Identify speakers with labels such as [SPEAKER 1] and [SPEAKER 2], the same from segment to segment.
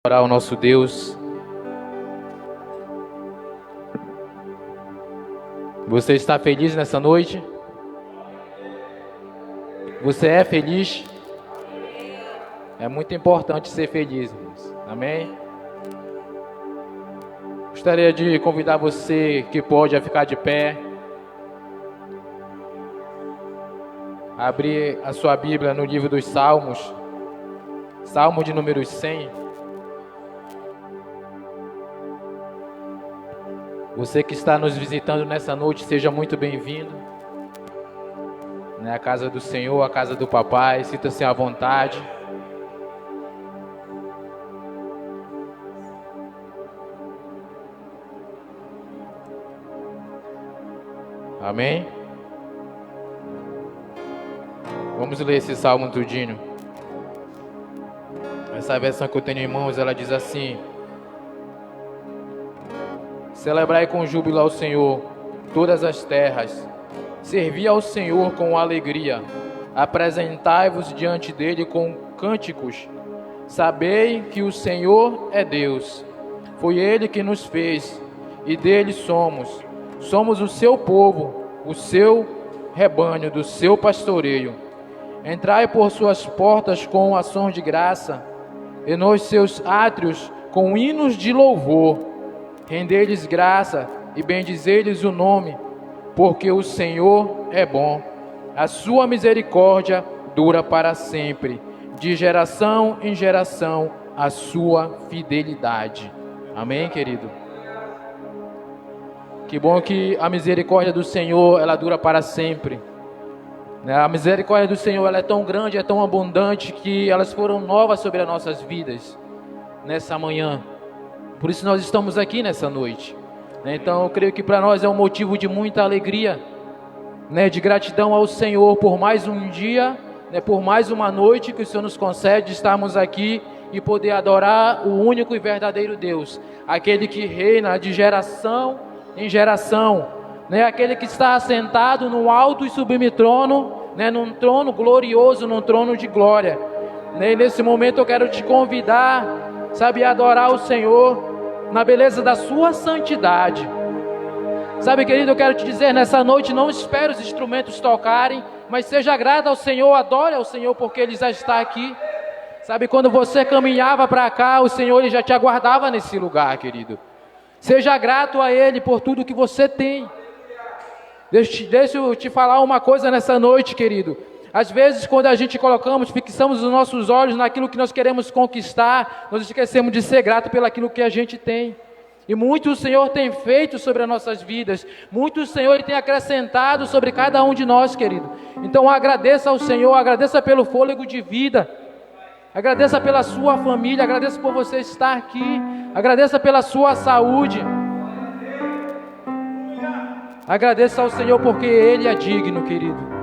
[SPEAKER 1] Orar ao nosso Deus. Você está feliz nessa noite? Você é feliz? É muito importante ser feliz, irmãos. Amém? Gostaria de convidar você que pode a ficar de pé. Abrir a sua Bíblia no livro dos Salmos. Salmo de número 100. Você que está nos visitando nessa noite, seja muito bem-vindo. A casa do Senhor, a casa do Papai, sinta-se à vontade. Amém? Vamos ler esse salmo tudinho. Essa versão que eu tenho em mãos, ela diz assim: celebrai com júbilo ao Senhor todas as terras, servi ao Senhor com alegria, apresentai-vos diante dele com cânticos. Sabei que o Senhor é Deus, foi ele que nos fez e dele somos o seu povo, o seu rebanho do seu pastoreio. Entrai por suas portas com ações de graça, e nos seus átrios com hinos de louvor. Rendei-lhes graça e bendizei-lhes o nome, porque o Senhor é bom. A sua misericórdia dura para sempre, de geração em geração a sua fidelidade. Amém, querido? Que bom que a misericórdia do Senhor, ela dura para sempre. A misericórdia do Senhor, ela é tão grande, é tão abundante, que elas foram novas sobre as nossas vidas nessa manhã. Por isso nós estamos aqui nessa noite. Então eu creio que para nós é um motivo de muita alegria, de gratidão ao Senhor por mais um dia, por mais uma noite que o Senhor nos concede de estarmos aqui e poder adorar o único e verdadeiro Deus, aquele que reina de geração em geração, aquele que está assentado no alto e sublime trono, num trono glorioso, num trono de glória. E nesse momento eu quero te convidar, a adorar o Senhor na beleza da sua santidade. Querido, eu quero te dizer, nessa noite não espere os instrumentos tocarem, mas seja grato ao Senhor, adore ao Senhor, porque Ele já está aqui. Quando você caminhava para cá, o Senhor Ele já te aguardava nesse lugar, querido. Seja grato a Ele por tudo que você tem. Deixa eu te falar uma coisa nessa noite, querido. Às vezes, quando a gente fixamos os nossos olhos naquilo que nós queremos conquistar, nós esquecemos de ser grato pelaquilo que a gente tem. E muito o Senhor tem feito sobre as nossas vidas, muito o Senhor Ele tem acrescentado sobre cada um de nós, querido. Então agradeça ao Senhor, agradeça pelo fôlego de vida, agradeça pela sua família, agradeça por você estar aqui, agradeça pela sua saúde. Agradeça ao Senhor porque Ele é digno, querido.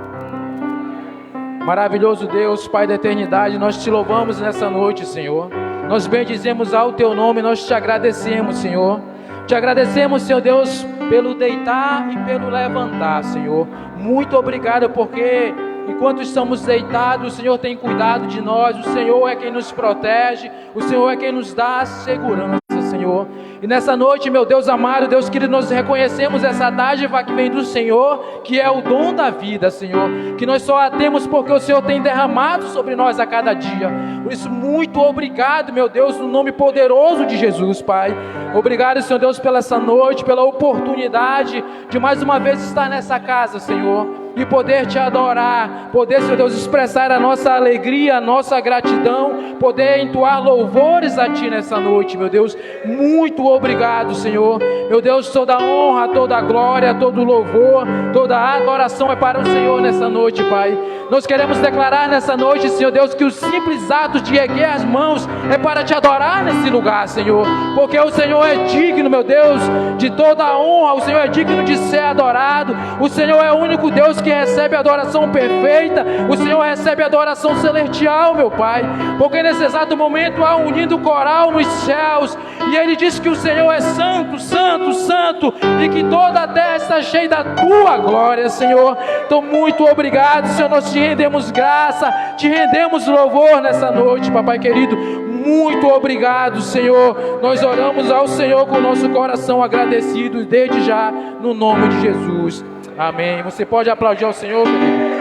[SPEAKER 1] Maravilhoso Deus, Pai da eternidade, nós te louvamos nessa noite, Senhor. Nós bendizemos ao teu nome, nós te agradecemos, Senhor. Te agradecemos, Senhor Deus, pelo deitar e pelo levantar, Senhor. Muito obrigado, porque enquanto estamos deitados, o Senhor tem cuidado de nós. O Senhor é quem nos protege, o Senhor é quem nos dá segurança, Senhor. E nessa noite, meu Deus amado, Deus querido, nós reconhecemos essa dádiva que vem do Senhor, que é o dom da vida, Senhor, que nós só a temos porque o Senhor tem derramado sobre nós a cada dia. Por isso, muito obrigado, meu Deus, no nome poderoso de Jesus, Pai. Obrigado, Senhor Deus, pela essa noite, pela oportunidade de mais uma vez estar nessa casa, Senhor, e poder te adorar, poder, Senhor Deus, expressar a nossa alegria, a nossa gratidão, poder entoar louvores a Ti nessa noite, meu Deus. Muito obrigado, Senhor. Meu Deus, toda a honra, toda a glória, todo o louvor, toda a adoração é para o Senhor nessa noite, Pai. Nós queremos declarar nessa noite, Senhor Deus, que os simples atos de erguer as mãos é para Te adorar nesse lugar, Senhor, porque o Senhor é digno, meu Deus, de toda a honra. O Senhor é digno de ser adorado. O Senhor é o único Deus que recebe a adoração perfeita. O Senhor recebe a adoração celestial, meu Pai, porque nesse exato momento há um lindo coral nos céus, e ele diz que o Senhor é santo, santo, santo, e que toda a terra está cheia da Tua glória, Senhor. Então muito obrigado, Senhor. Nós te rendemos graça, te rendemos louvor nessa noite, Papai querido. muito obrigado, Senhor. Nós oramos ao Senhor com o nosso coração agradecido desde já, no nome de Jesus. Amém. Você pode aplaudir ao Senhor, querido?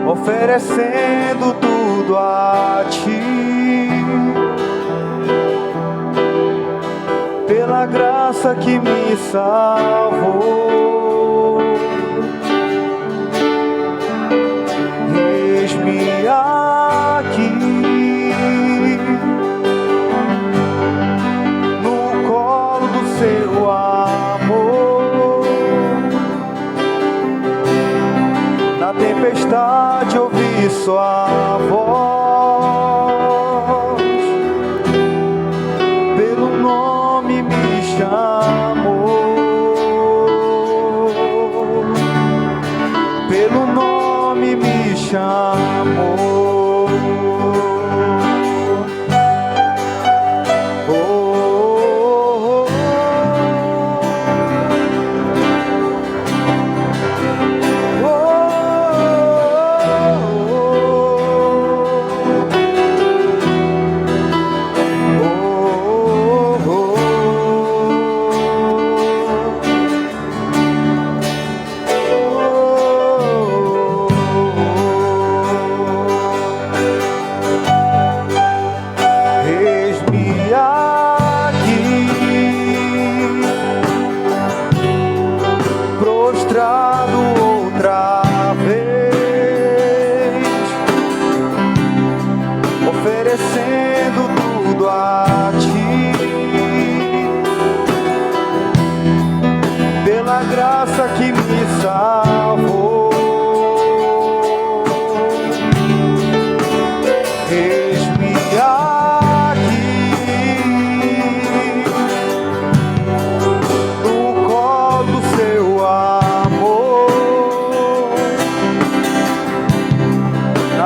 [SPEAKER 2] Oferecendo tudo a Ti, pela graça que me salvou. Eis-me aqui, no colo do Seu amor. Na tempestade ouvi Sua voz, pelo nome me chamou, pelo nome me chamou.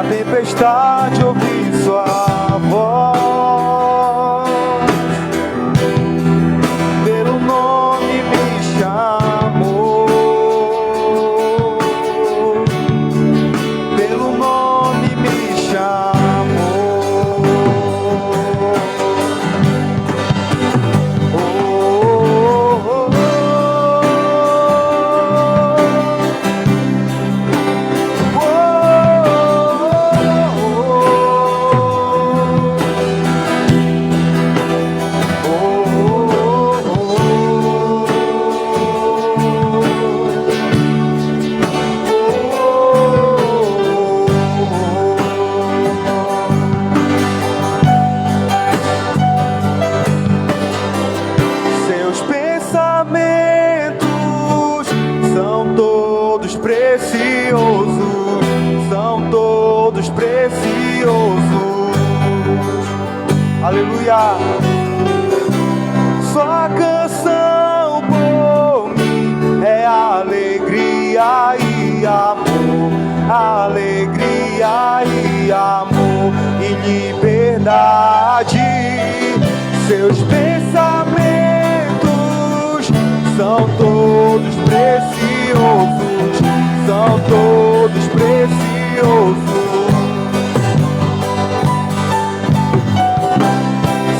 [SPEAKER 2] Tempestade ouvi Sua voz, pelo nome me chamou, pelo nome me chamou. Aleluia. Sua canção por mim é alegria e amor, alegria e amor e liberdade. Seus pensamentos são todos preciosos, são todos preciosos.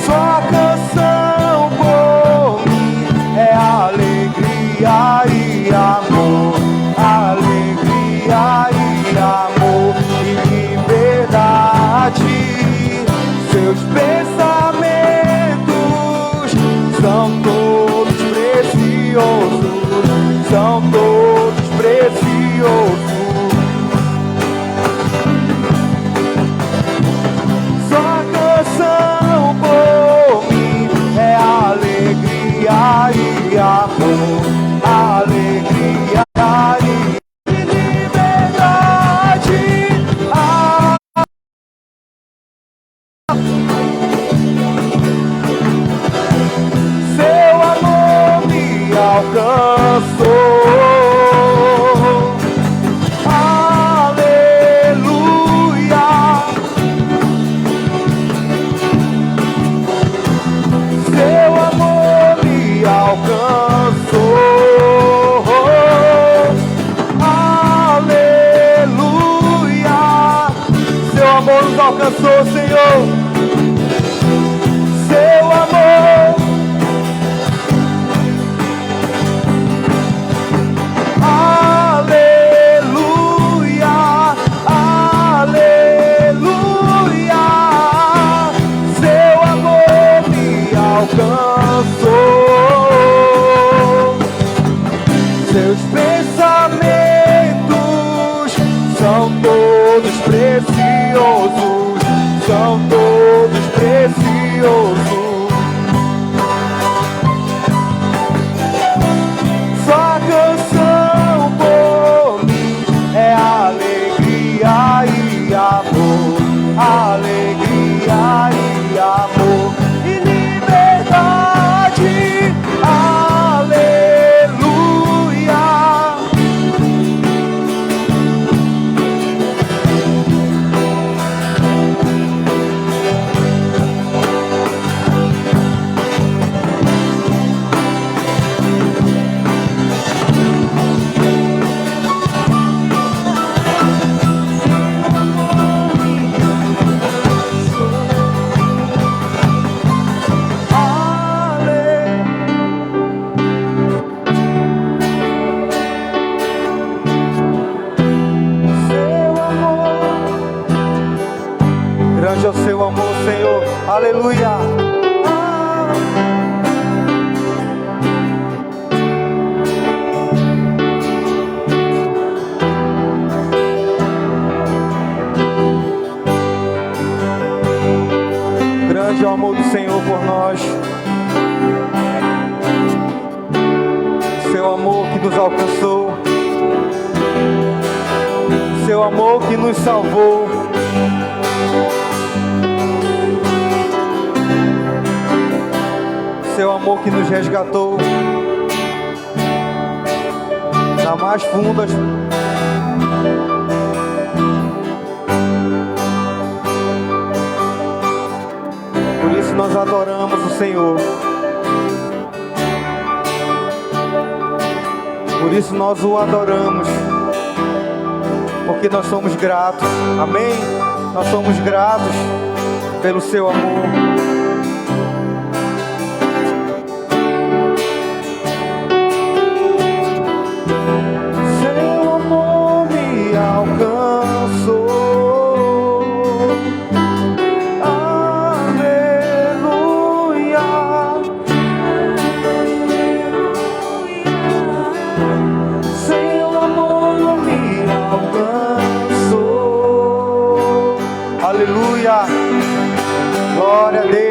[SPEAKER 2] Sua canção por mim é alegria e amor, alegria e amor e liberdade. Seus pensamentos são todos preciosos, são todos preciosos. poderoso. Sua canção por mim é alegria e amor, alegria e amor e liberdade. Aleluia. Grande é o seu amor, Senhor. Aleluia. Grande é o amor do Senhor por nós. Seu amor que nos alcançou. Seu amor que nos salvou. Seu amor que nos resgatou das mais fundas. Por isso nós adoramos o Senhor. Por isso nós o adoramos. Porque nós somos gratos. Amém? Nós somos gratos pelo seu amor. Aleluia, glória a Deus.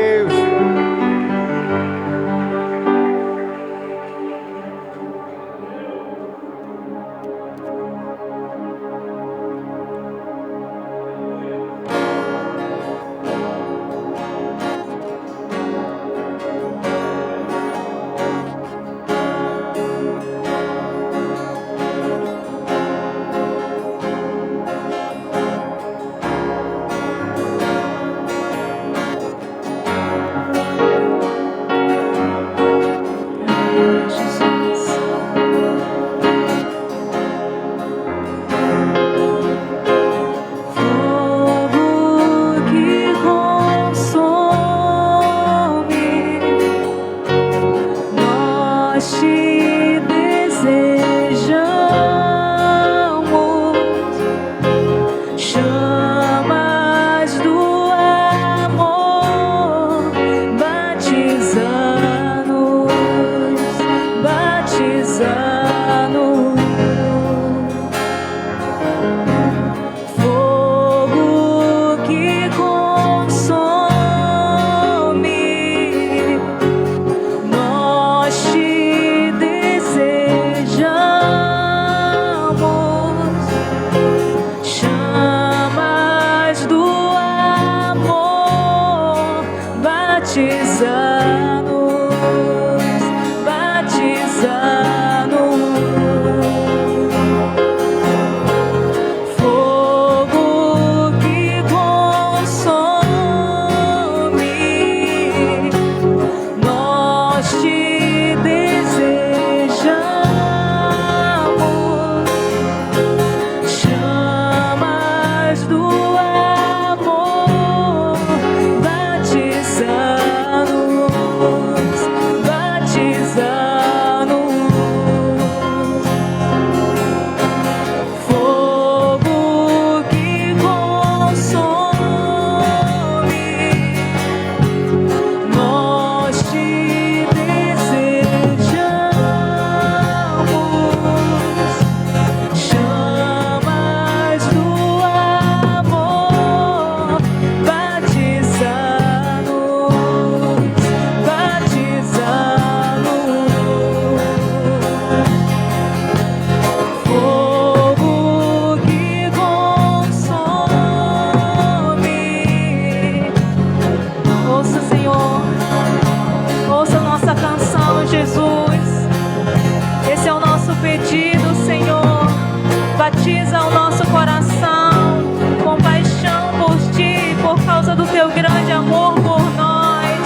[SPEAKER 3] batiza o nosso coração com paixão por Ti, por causa do Teu grande amor por nós.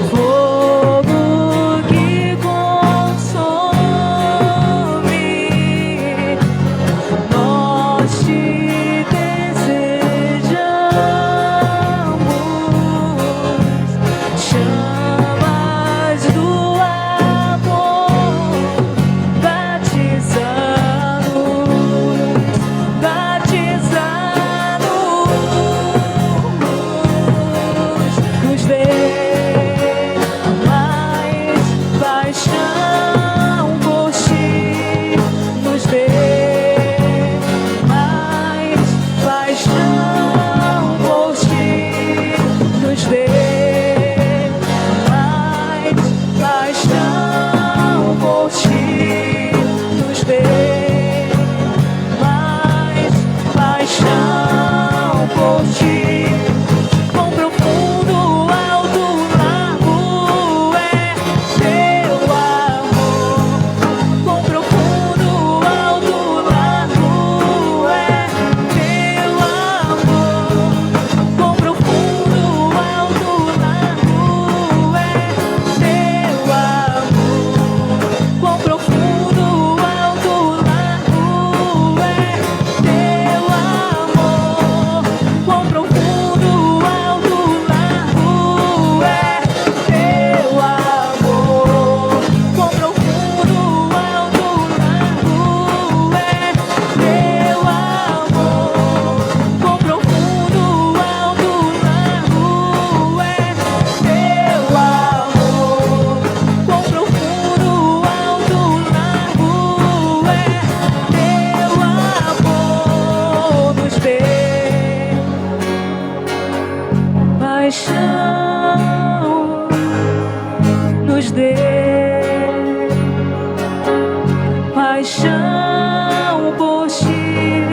[SPEAKER 3] Fogo que consome, nós Te desejamos. Chamas do amor, batiza-nos, batiza-nos. Nos dê mais paixão por Ti, nos dê mais paixão por Ti, nos dê mais paixão por Ti, nos dê mais paixão por Ti. Quão profundo, alto, largo é Teu amor. Quão profundo, alto, largo é Teu amor. Quão profundo, alto, largo é Teu amor. Quão profundo, alto, largo é Teu amor. Quão profundo, alto, largo é Teu amor. Quão profundo, alto, largo é Teu amor. Quão profundo, alto, largo é Teu amor. Quão profundo, alto, largo é Teu amor. Nos dê paixão, nos dê paixão por Ti.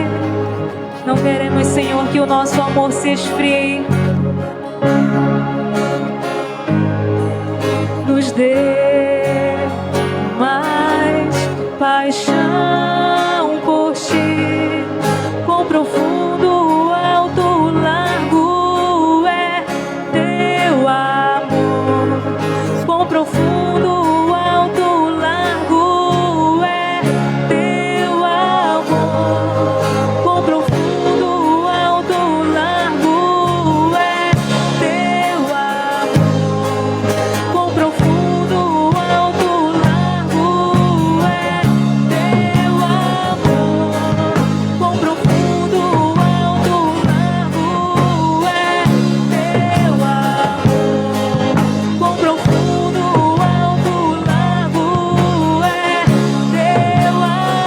[SPEAKER 3] Não queremos, Senhor, que o nosso amor se esfrie. Nos dê mais paixão por Ti. Quão profundo, alto, largo é Teu amor. Quão profundo, alto, largo é Teu amor. Quão profundo, alto, largo é Teu amor. Quão profundo, alto, largo é Teu amor. Quão profundo, alto, largo é Teu amor. Quão profundo, alto, largo é Teu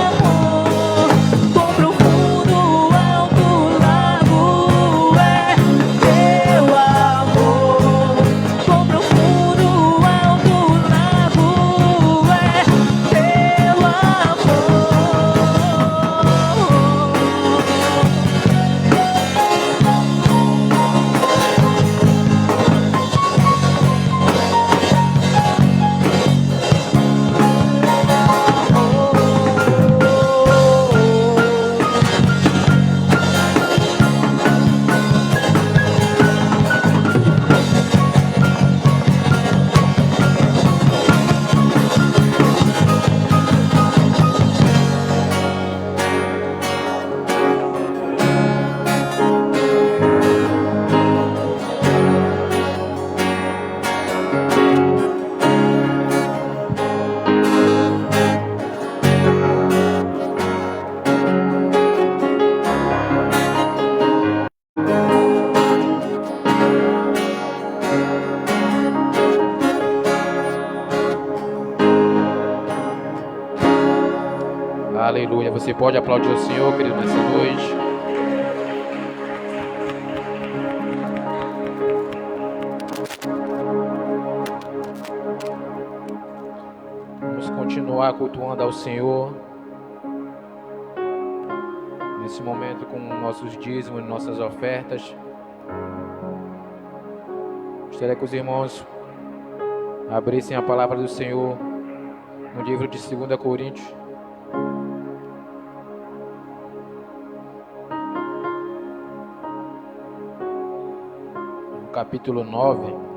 [SPEAKER 3] amor. Quão profundo, alto, largo é Teu amor. Quão profundo, alto, largo é Teu
[SPEAKER 1] Aleluia. Você pode aplaudir o Senhor, querido, nessa noite. Vamos continuar cultuando ao Senhor nesse momento com nossos dízimos, nossas ofertas. Gostaria que os irmãos abrissem a palavra do Senhor no livro de 2 Coríntios, no capítulo 9.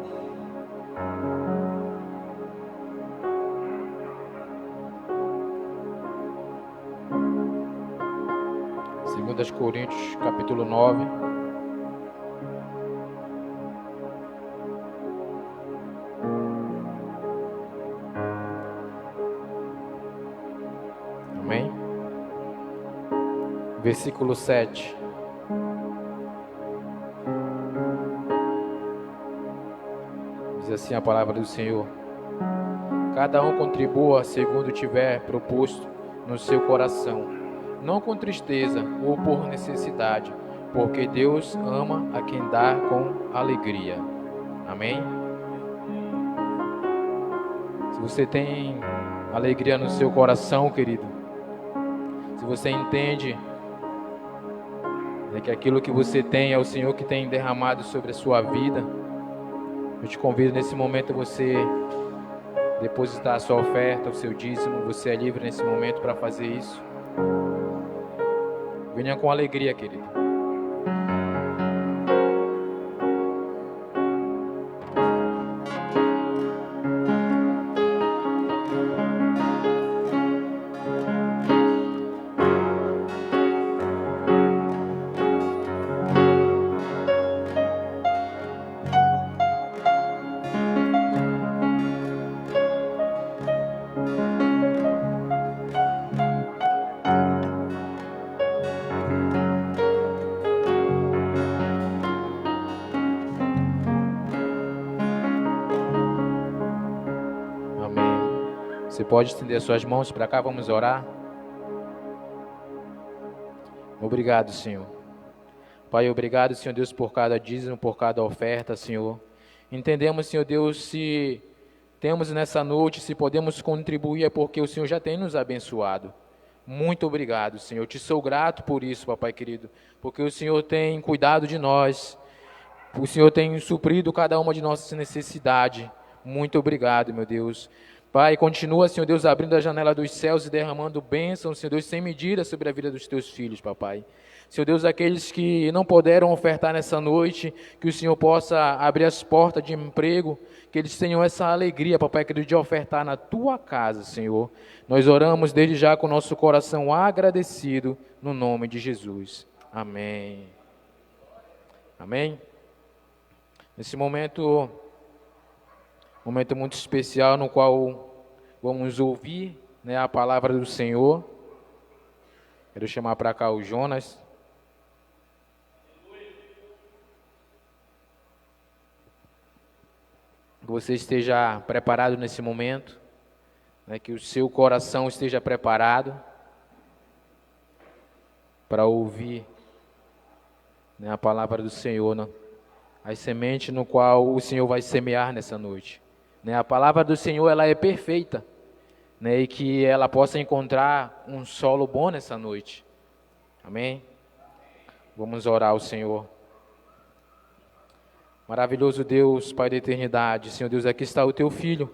[SPEAKER 1] Segundas Coríntios, capítulo 9. Amém? Versículo 7. Diz assim a palavra do Senhor: cada um contribua segundo tiver proposto no seu coração, não com tristeza ou por necessidade, porque Deus ama a quem dá com alegria. Amém? Se você tem alegria no seu coração, querido, se você entende que aquilo que você tem é o Senhor que tem derramado sobre a sua vida, eu te convido nesse momento a você depositar a sua oferta, o seu dízimo. Você é livre nesse momento para fazer isso. Venha com alegria, querido. Você pode estender as suas mãos para cá, vamos orar. Obrigado, Senhor. Pai, obrigado, Senhor Deus, por cada dízimo, por cada oferta, Senhor. Entendemos, Senhor Deus, se temos nessa noite, se podemos contribuir, é porque o Senhor já tem nos abençoado. Muito obrigado, Senhor. Eu te sou grato por isso, papai querido, porque o Senhor tem cuidado de nós, o Senhor tem suprido cada uma de nossas necessidades. Muito obrigado, meu Deus. Pai, continua, Senhor Deus, abrindo a janela dos céus e derramando bênçãos, Senhor Deus, sem medida sobre a vida dos teus filhos, papai. Senhor Deus, aqueles que não puderam ofertar nessa noite, que o Senhor possa abrir as portas de emprego, que eles tenham essa alegria, papai, querido, de ofertar na tua casa, Senhor. Nós oramos desde já com o nosso coração agradecido, no nome de Jesus. Amém. Amém. Nesse momento muito especial no qual vamos ouvir, né, a palavra do Senhor. Quero chamar para cá o Jonas. Que você esteja preparado nesse momento, né, que o seu coração esteja preparado para ouvir, né, a palavra do Senhor, né, as sementes no qual o Senhor vai semear nessa noite. A palavra do Senhor, ela é perfeita, né, e que ela possa encontrar um solo bom nessa noite. Amém? Vamos orar ao Senhor. Maravilhoso Deus, Pai da eternidade, Senhor Deus, aqui está o teu filho,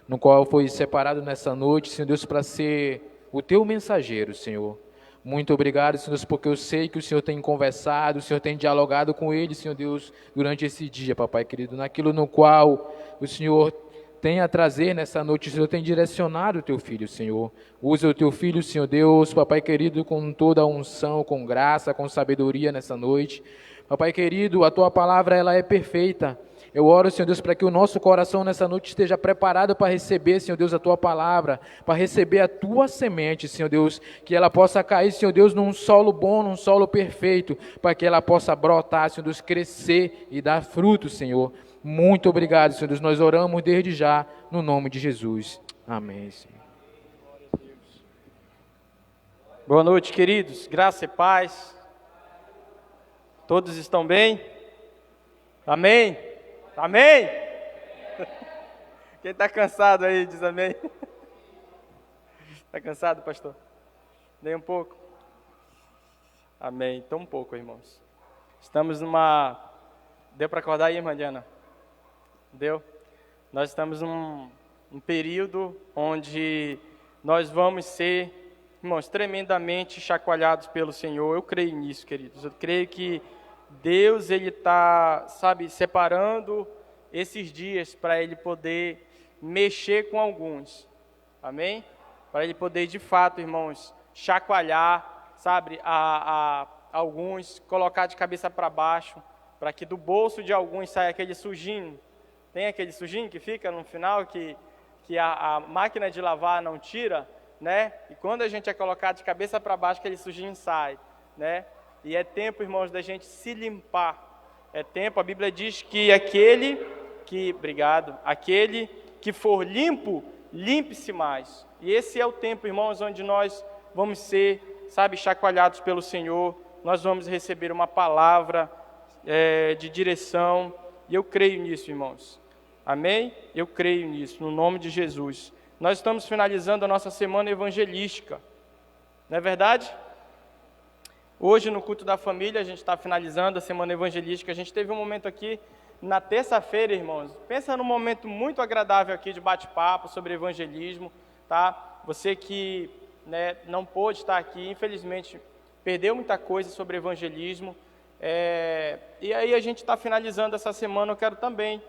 [SPEAKER 1] no qual foi separado nessa noite, Senhor Deus, para ser o teu mensageiro, Senhor. Muito obrigado, Senhor Deus, porque eu sei que o Senhor tem conversado, o Senhor tem dialogado com ele, Senhor Deus, durante esse dia, papai querido, naquilo no qual o Senhor tem a trazer nessa noite, o Senhor tem direcionado o teu filho, Senhor. Usa o teu filho, Senhor Deus, papai querido, com toda a unção, com graça, com sabedoria nessa noite. Papai querido, a tua palavra, ela é perfeita. Eu oro, Senhor Deus, para que o nosso coração nessa noite esteja preparado para receber, Senhor Deus, a tua palavra, para receber a tua semente, Senhor Deus, que ela possa cair, Senhor Deus, num solo bom, num solo perfeito, para que ela possa brotar, Senhor Deus, crescer e dar fruto, Senhor. Muito obrigado, Senhor Deus, nós oramos desde já, no nome de Jesus. Amém, Senhor.
[SPEAKER 4] Boa noite, queridos, graça e paz. Todos estão bem? Amém? Amém? Quem está cansado aí, diz amém. Está cansado, pastor? Nem um pouco? Amém. Então um pouco, irmãos. Estamos numa... Deu para acordar aí, irmã Diana? Deu? Nós estamos um período onde nós vamos ser, irmãos, tremendamente chacoalhados pelo Senhor. Eu creio nisso, queridos. Eu creio que Deus, Ele está, separando esses dias para Ele poder mexer com alguns. Amém? Para Ele poder, de fato, irmãos, chacoalhar, a alguns, colocar de cabeça para baixo, para que do bolso de alguns saia aquele sujinho. Tem aquele sujinho que fica no final, que a máquina de lavar não tira, né? E quando a gente é colocado de cabeça para baixo, aquele sujinho sai, né? E é tempo, irmãos, da gente se limpar. É tempo, a Bíblia diz que aquele que for limpo, limpe-se mais. E esse é o tempo, irmãos, onde nós vamos ser, chacoalhados pelo Senhor. Nós vamos receber uma palavra de direção. E eu creio nisso, irmãos. Amém? Eu creio nisso, no nome de Jesus. Nós estamos finalizando a nossa semana evangelística. Não é verdade? Hoje, no culto da família, a gente está finalizando a semana evangelística. A gente teve um momento aqui na terça-feira, irmãos. Pensa num momento muito agradável aqui de bate-papo sobre evangelismo, tá? Você que, né, não pôde estar aqui, infelizmente, perdeu muita coisa sobre evangelismo. E aí a gente está finalizando essa semana. Eu quero também,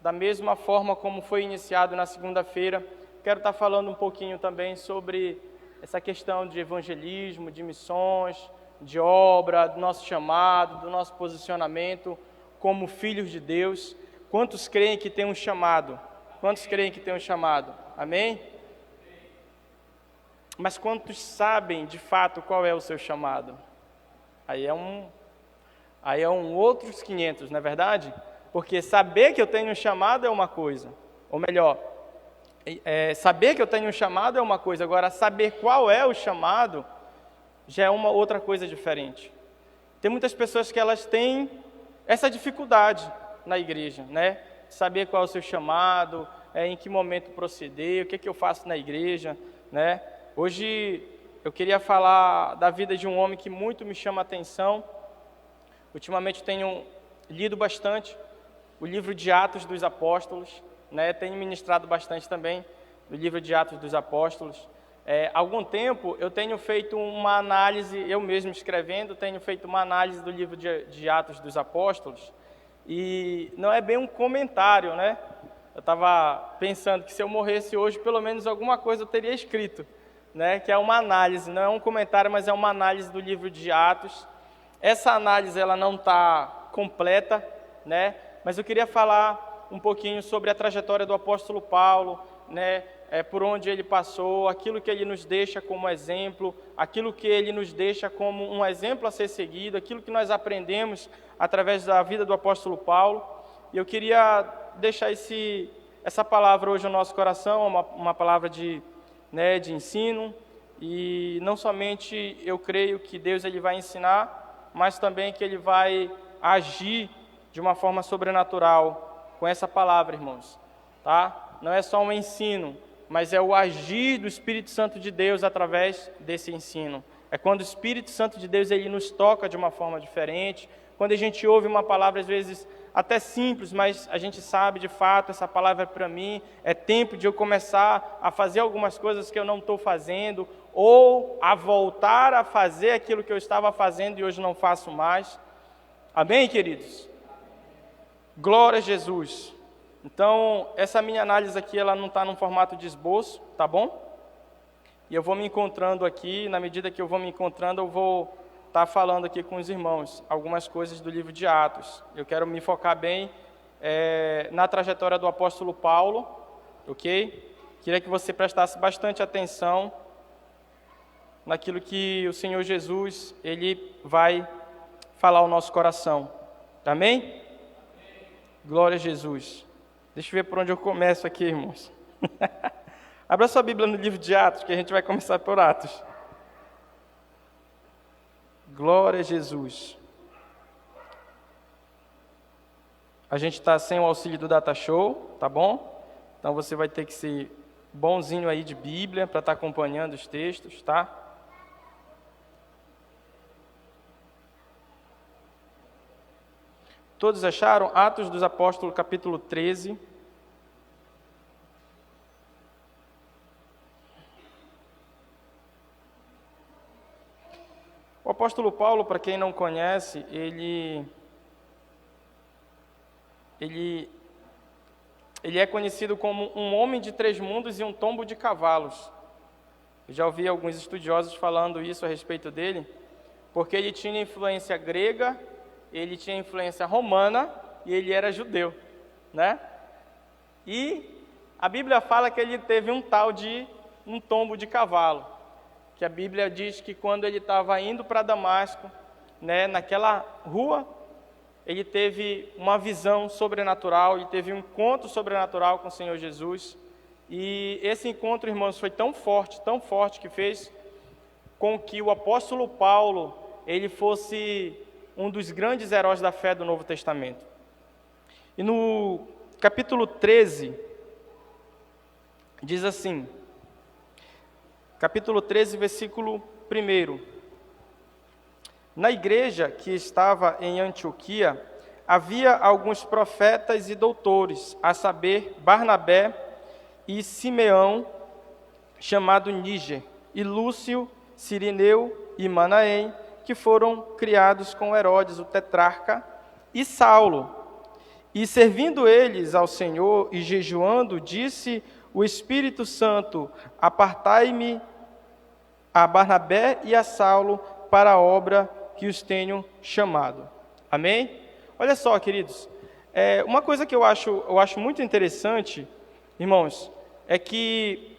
[SPEAKER 4] da mesma forma como foi iniciado na segunda-feira, quero estar falando um pouquinho também sobre essa questão de evangelismo, de missões, de obra, do nosso chamado, do nosso posicionamento como filhos de Deus. Quantos creem que tem um chamado? Quantos creem que tem um chamado? Amém? Mas quantos sabem de fato qual é o seu chamado? Aí é um outros 500, não é verdade? Porque saber que eu tenho um chamado é uma coisa, ou melhor, saber que eu tenho um chamado é uma coisa, agora saber qual é o chamado já é uma outra coisa diferente. Tem muitas pessoas que elas têm essa dificuldade na igreja, né? Saber qual é o seu chamado, em que momento proceder, o que eu faço na igreja, né? Hoje eu queria falar da vida de um homem que muito me chama a atenção. Ultimamente tenho lido bastante o livro de Atos dos Apóstolos, né? Tenho ministrado bastante também o livro de Atos dos Apóstolos. Há algum tempo eu tenho feito uma análise, eu mesmo escrevendo, tenho feito uma análise do livro de Atos dos Apóstolos, e não é bem um comentário, né? Eu estava pensando que se eu morresse hoje, pelo menos alguma coisa eu teria escrito, né? Que é uma análise, não é um comentário, mas é uma análise do livro de Atos. Essa análise ela não está completa, né? Mas eu queria falar um pouquinho sobre a trajetória do apóstolo Paulo, né? Por onde ele passou, aquilo que ele nos deixa como exemplo, aquilo que ele nos deixa como um exemplo a ser seguido, aquilo que nós aprendemos através da vida do apóstolo Paulo. E eu queria deixar essa palavra hoje no nosso coração, uma palavra de ensino. E não somente eu creio que Deus ele vai ensinar, mas também que Ele vai agir de uma forma sobrenatural com essa palavra, irmãos, tá? Não é só um ensino, mas é o agir do Espírito Santo de Deus através desse ensino. É quando o Espírito Santo de Deus ele nos toca de uma forma diferente, quando a gente ouve uma palavra às vezes até simples, mas a gente sabe de fato, essa palavra é para mim, é tempo de eu começar a fazer algumas coisas que eu não estou fazendo, ou a voltar a fazer aquilo que eu estava fazendo e hoje não faço mais. Amém, queridos? Glória a Jesus. Então, essa minha análise aqui, ela não está num formato de esboço, tá bom? E eu vou me encontrando aqui, na medida que eu vou me encontrando, eu vou estar falando aqui com os irmãos algumas coisas do livro de Atos. Eu quero me focar bem na trajetória do apóstolo Paulo, ok? Queria que você prestasse bastante atenção naquilo que o Senhor Jesus, Ele vai falar ao nosso coração. Amém? Glória a Jesus. Deixa eu ver por onde eu começo aqui, irmãos. Abra sua Bíblia no livro de Atos, que a gente vai começar por Atos. Glória a Jesus. A gente está sem o auxílio do Data Show, tá bom? Então você vai ter que ser bonzinho aí de Bíblia para estar acompanhando os textos, tá? Todos acharam? Atos dos Apóstolos, capítulo 13. apóstolo Paulo, para quem não conhece, ele é conhecido como um homem de 3 mundos e um tombo de cavalos. Eu já ouvi alguns estudiosos falando isso a respeito dele, porque ele tinha influência grega, ele tinha influência romana e ele era judeu, né? E a Bíblia fala que ele teve um tal de um tombo de cavalo, que a Bíblia diz que quando ele estava indo para Damasco, né, naquela rua, ele teve uma visão sobrenatural, ele teve um encontro sobrenatural com o Senhor Jesus. E esse encontro, irmãos, foi tão forte, que fez com que o apóstolo Paulo, ele fosse um dos grandes heróis da fé do Novo Testamento. E no capítulo 13, diz assim, capítulo 13, versículo 1. Na igreja que estava em Antioquia, havia alguns profetas e doutores, a saber, Barnabé e Simeão, chamado Níger, e Lúcio, Cirineu e Manaém, que foram criados com Herodes, o tetrarca, e Saulo. E servindo eles ao Senhor e jejuando, disse o Espírito Santo: apartai-me a Barnabé e a Saulo para a obra que os tenho chamado. Amém? Olha só, queridos, uma coisa que eu acho muito interessante, irmãos, é que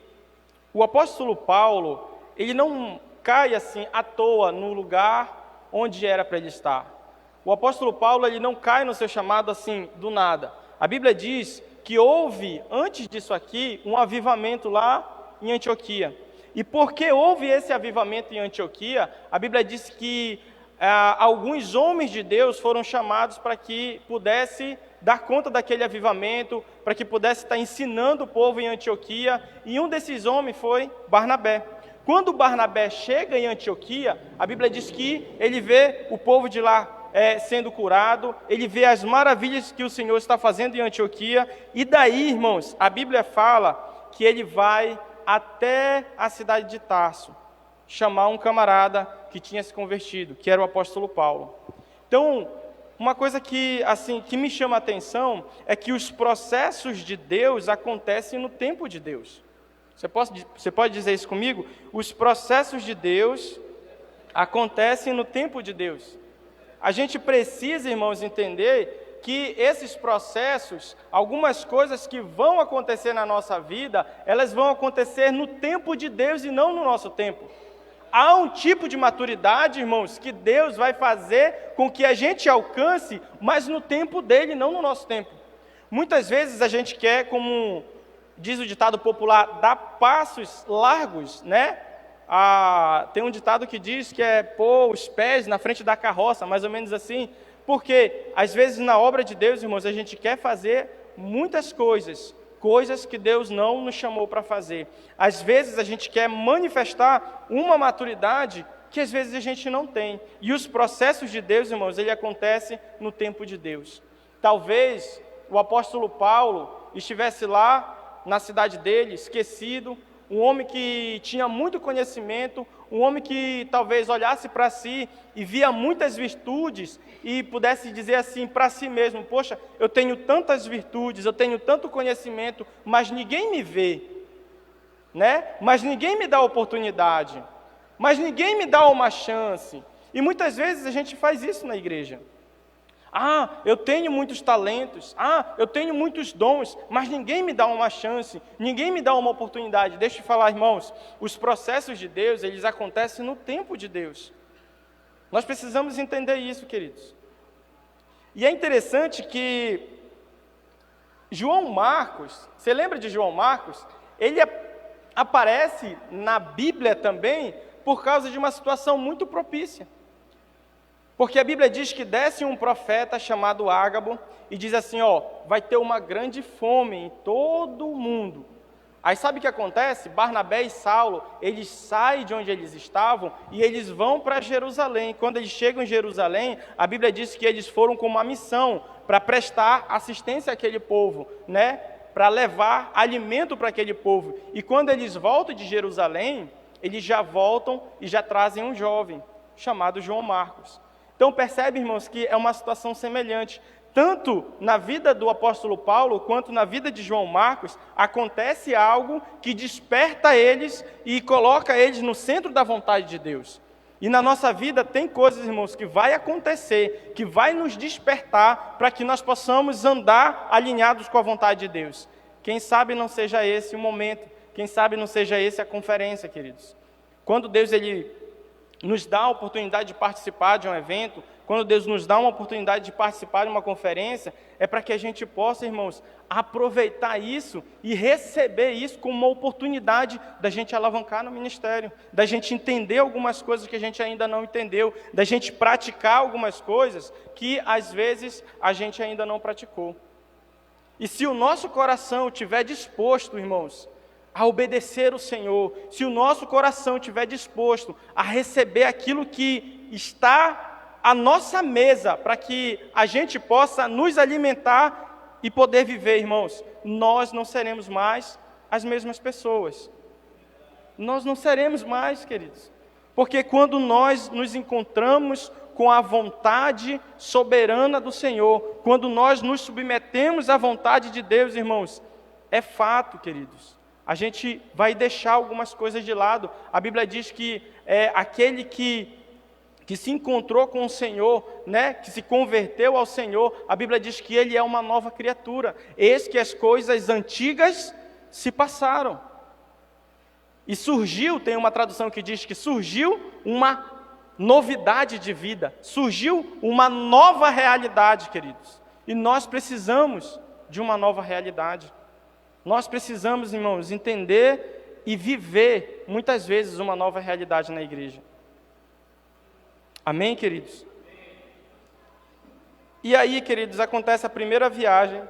[SPEAKER 4] o apóstolo Paulo, ele não cai assim à toa no lugar onde era para ele estar. O apóstolo Paulo, ele não cai no seu chamado assim do nada. A Bíblia diz que houve, antes disso aqui, um avivamento lá em Antioquia. E porque houve esse avivamento em Antioquia, a Bíblia diz que alguns homens de Deus foram chamados para que pudesse dar conta daquele avivamento, para que pudesse estar ensinando o povo em Antioquia, e um desses homens foi Barnabé. Quando Barnabé chega em Antioquia, a Bíblia diz que ele vê o povo de lá sendo curado, ele vê as maravilhas que o Senhor está fazendo em Antioquia, e daí, irmãos, a Bíblia fala que ele vai até a cidade de Tarso, chamar um camarada que tinha se convertido, que era o apóstolo Paulo. Então, uma coisa que me chama a atenção é que os processos de Deus acontecem no tempo de Deus. Você pode dizer isso comigo? Os processos de Deus acontecem no tempo de Deus. A gente precisa, irmãos, entender que esses processos, algumas coisas que vão acontecer na nossa vida, elas vão acontecer no tempo de Deus e não no nosso tempo. Há um tipo de maturidade, irmãos, que Deus vai fazer com que a gente alcance, mas no tempo dele, não no nosso tempo. Muitas vezes a gente quer, como diz o ditado popular, dar passos largos, né? Tem um ditado que diz que é pôr os pés na frente da carroça, mais ou menos assim, porque às vezes na obra de Deus, irmãos, a gente quer fazer muitas coisas que Deus não nos chamou para fazer. Às vezes a gente quer manifestar uma maturidade que às vezes a gente não tem. E os processos de Deus, irmãos, ele acontece no tempo de Deus. Talvez o apóstolo Paulo estivesse lá na cidade dele, esquecido, um homem que tinha muito conhecimento, um homem que talvez olhasse para si e via muitas virtudes e pudesse dizer assim para si mesmo: poxa, eu tenho tantas virtudes, eu tenho tanto conhecimento, mas ninguém me vê, né? Mas ninguém me dá oportunidade, mas ninguém me dá uma chance. E muitas vezes a gente faz isso na igreja. Eu tenho muitos talentos, eu tenho muitos dons, mas ninguém me dá uma chance, ninguém me dá uma oportunidade. Deixa eu falar, irmãos, os processos de Deus, eles acontecem no tempo de Deus. Nós precisamos entender isso, queridos. E é interessante que João Marcos, você lembra de João Marcos? Ele aparece na Bíblia também por causa de uma situação muito propícia. Porque a Bíblia diz que desce um profeta chamado Ágabo e diz assim, vai ter uma grande fome em todo o mundo. Aí sabe o que acontece? Barnabé e Saulo, eles saem de onde eles estavam e eles vão para Jerusalém. Quando eles chegam em Jerusalém, a Bíblia diz que eles foram com uma missão para prestar assistência àquele povo, né? Para levar alimento para aquele povo. E quando eles voltam de Jerusalém, eles já voltam e já trazem um jovem chamado João Marcos. Então percebe, irmãos, que é uma situação semelhante. Tanto na vida do apóstolo Paulo, quanto na vida de João Marcos, acontece algo que desperta eles e coloca eles no centro da vontade de Deus. E na nossa vida tem coisas, irmãos, que vai acontecer, que vai nos despertar para que nós possamos andar alinhados com a vontade de Deus. Quem sabe não seja esse o momento, quem sabe não seja esse a conferência, queridos. Quando Deus ele nos dá a oportunidade de participar de um evento, quando Deus nos dá uma oportunidade de participar de uma conferência, é para que a gente possa, irmãos, aproveitar isso e receber isso como uma oportunidade da gente alavancar no ministério, da gente entender algumas coisas que a gente ainda não entendeu, da gente praticar algumas coisas que às vezes a gente ainda não praticou. E se o nosso coração estiver disposto, irmãos, a obedecer o Senhor, se o nosso coração estiver disposto a receber aquilo que está à nossa mesa, para que a gente possa nos alimentar e poder viver, irmãos, nós não seremos mais as mesmas pessoas. Nós não seremos mais, queridos. Porque quando nós nos encontramos com a vontade soberana do Senhor, quando nós nos submetemos à vontade de Deus, irmãos, é fato, queridos, a gente vai deixar algumas coisas de lado. A Bíblia diz que aquele que se encontrou com o Senhor, né, que se converteu ao Senhor, a Bíblia diz que ele é uma nova criatura. Eis que as coisas antigas se passaram. E surgiu, tem uma tradução que diz que surgiu uma novidade de vida, surgiu uma nova realidade, queridos. E nós precisamos de uma nova realidade. Nós precisamos, irmãos, entender e viver, muitas vezes, uma nova realidade na igreja. Amém, queridos? E aí, queridos, acontece a primeira viagem.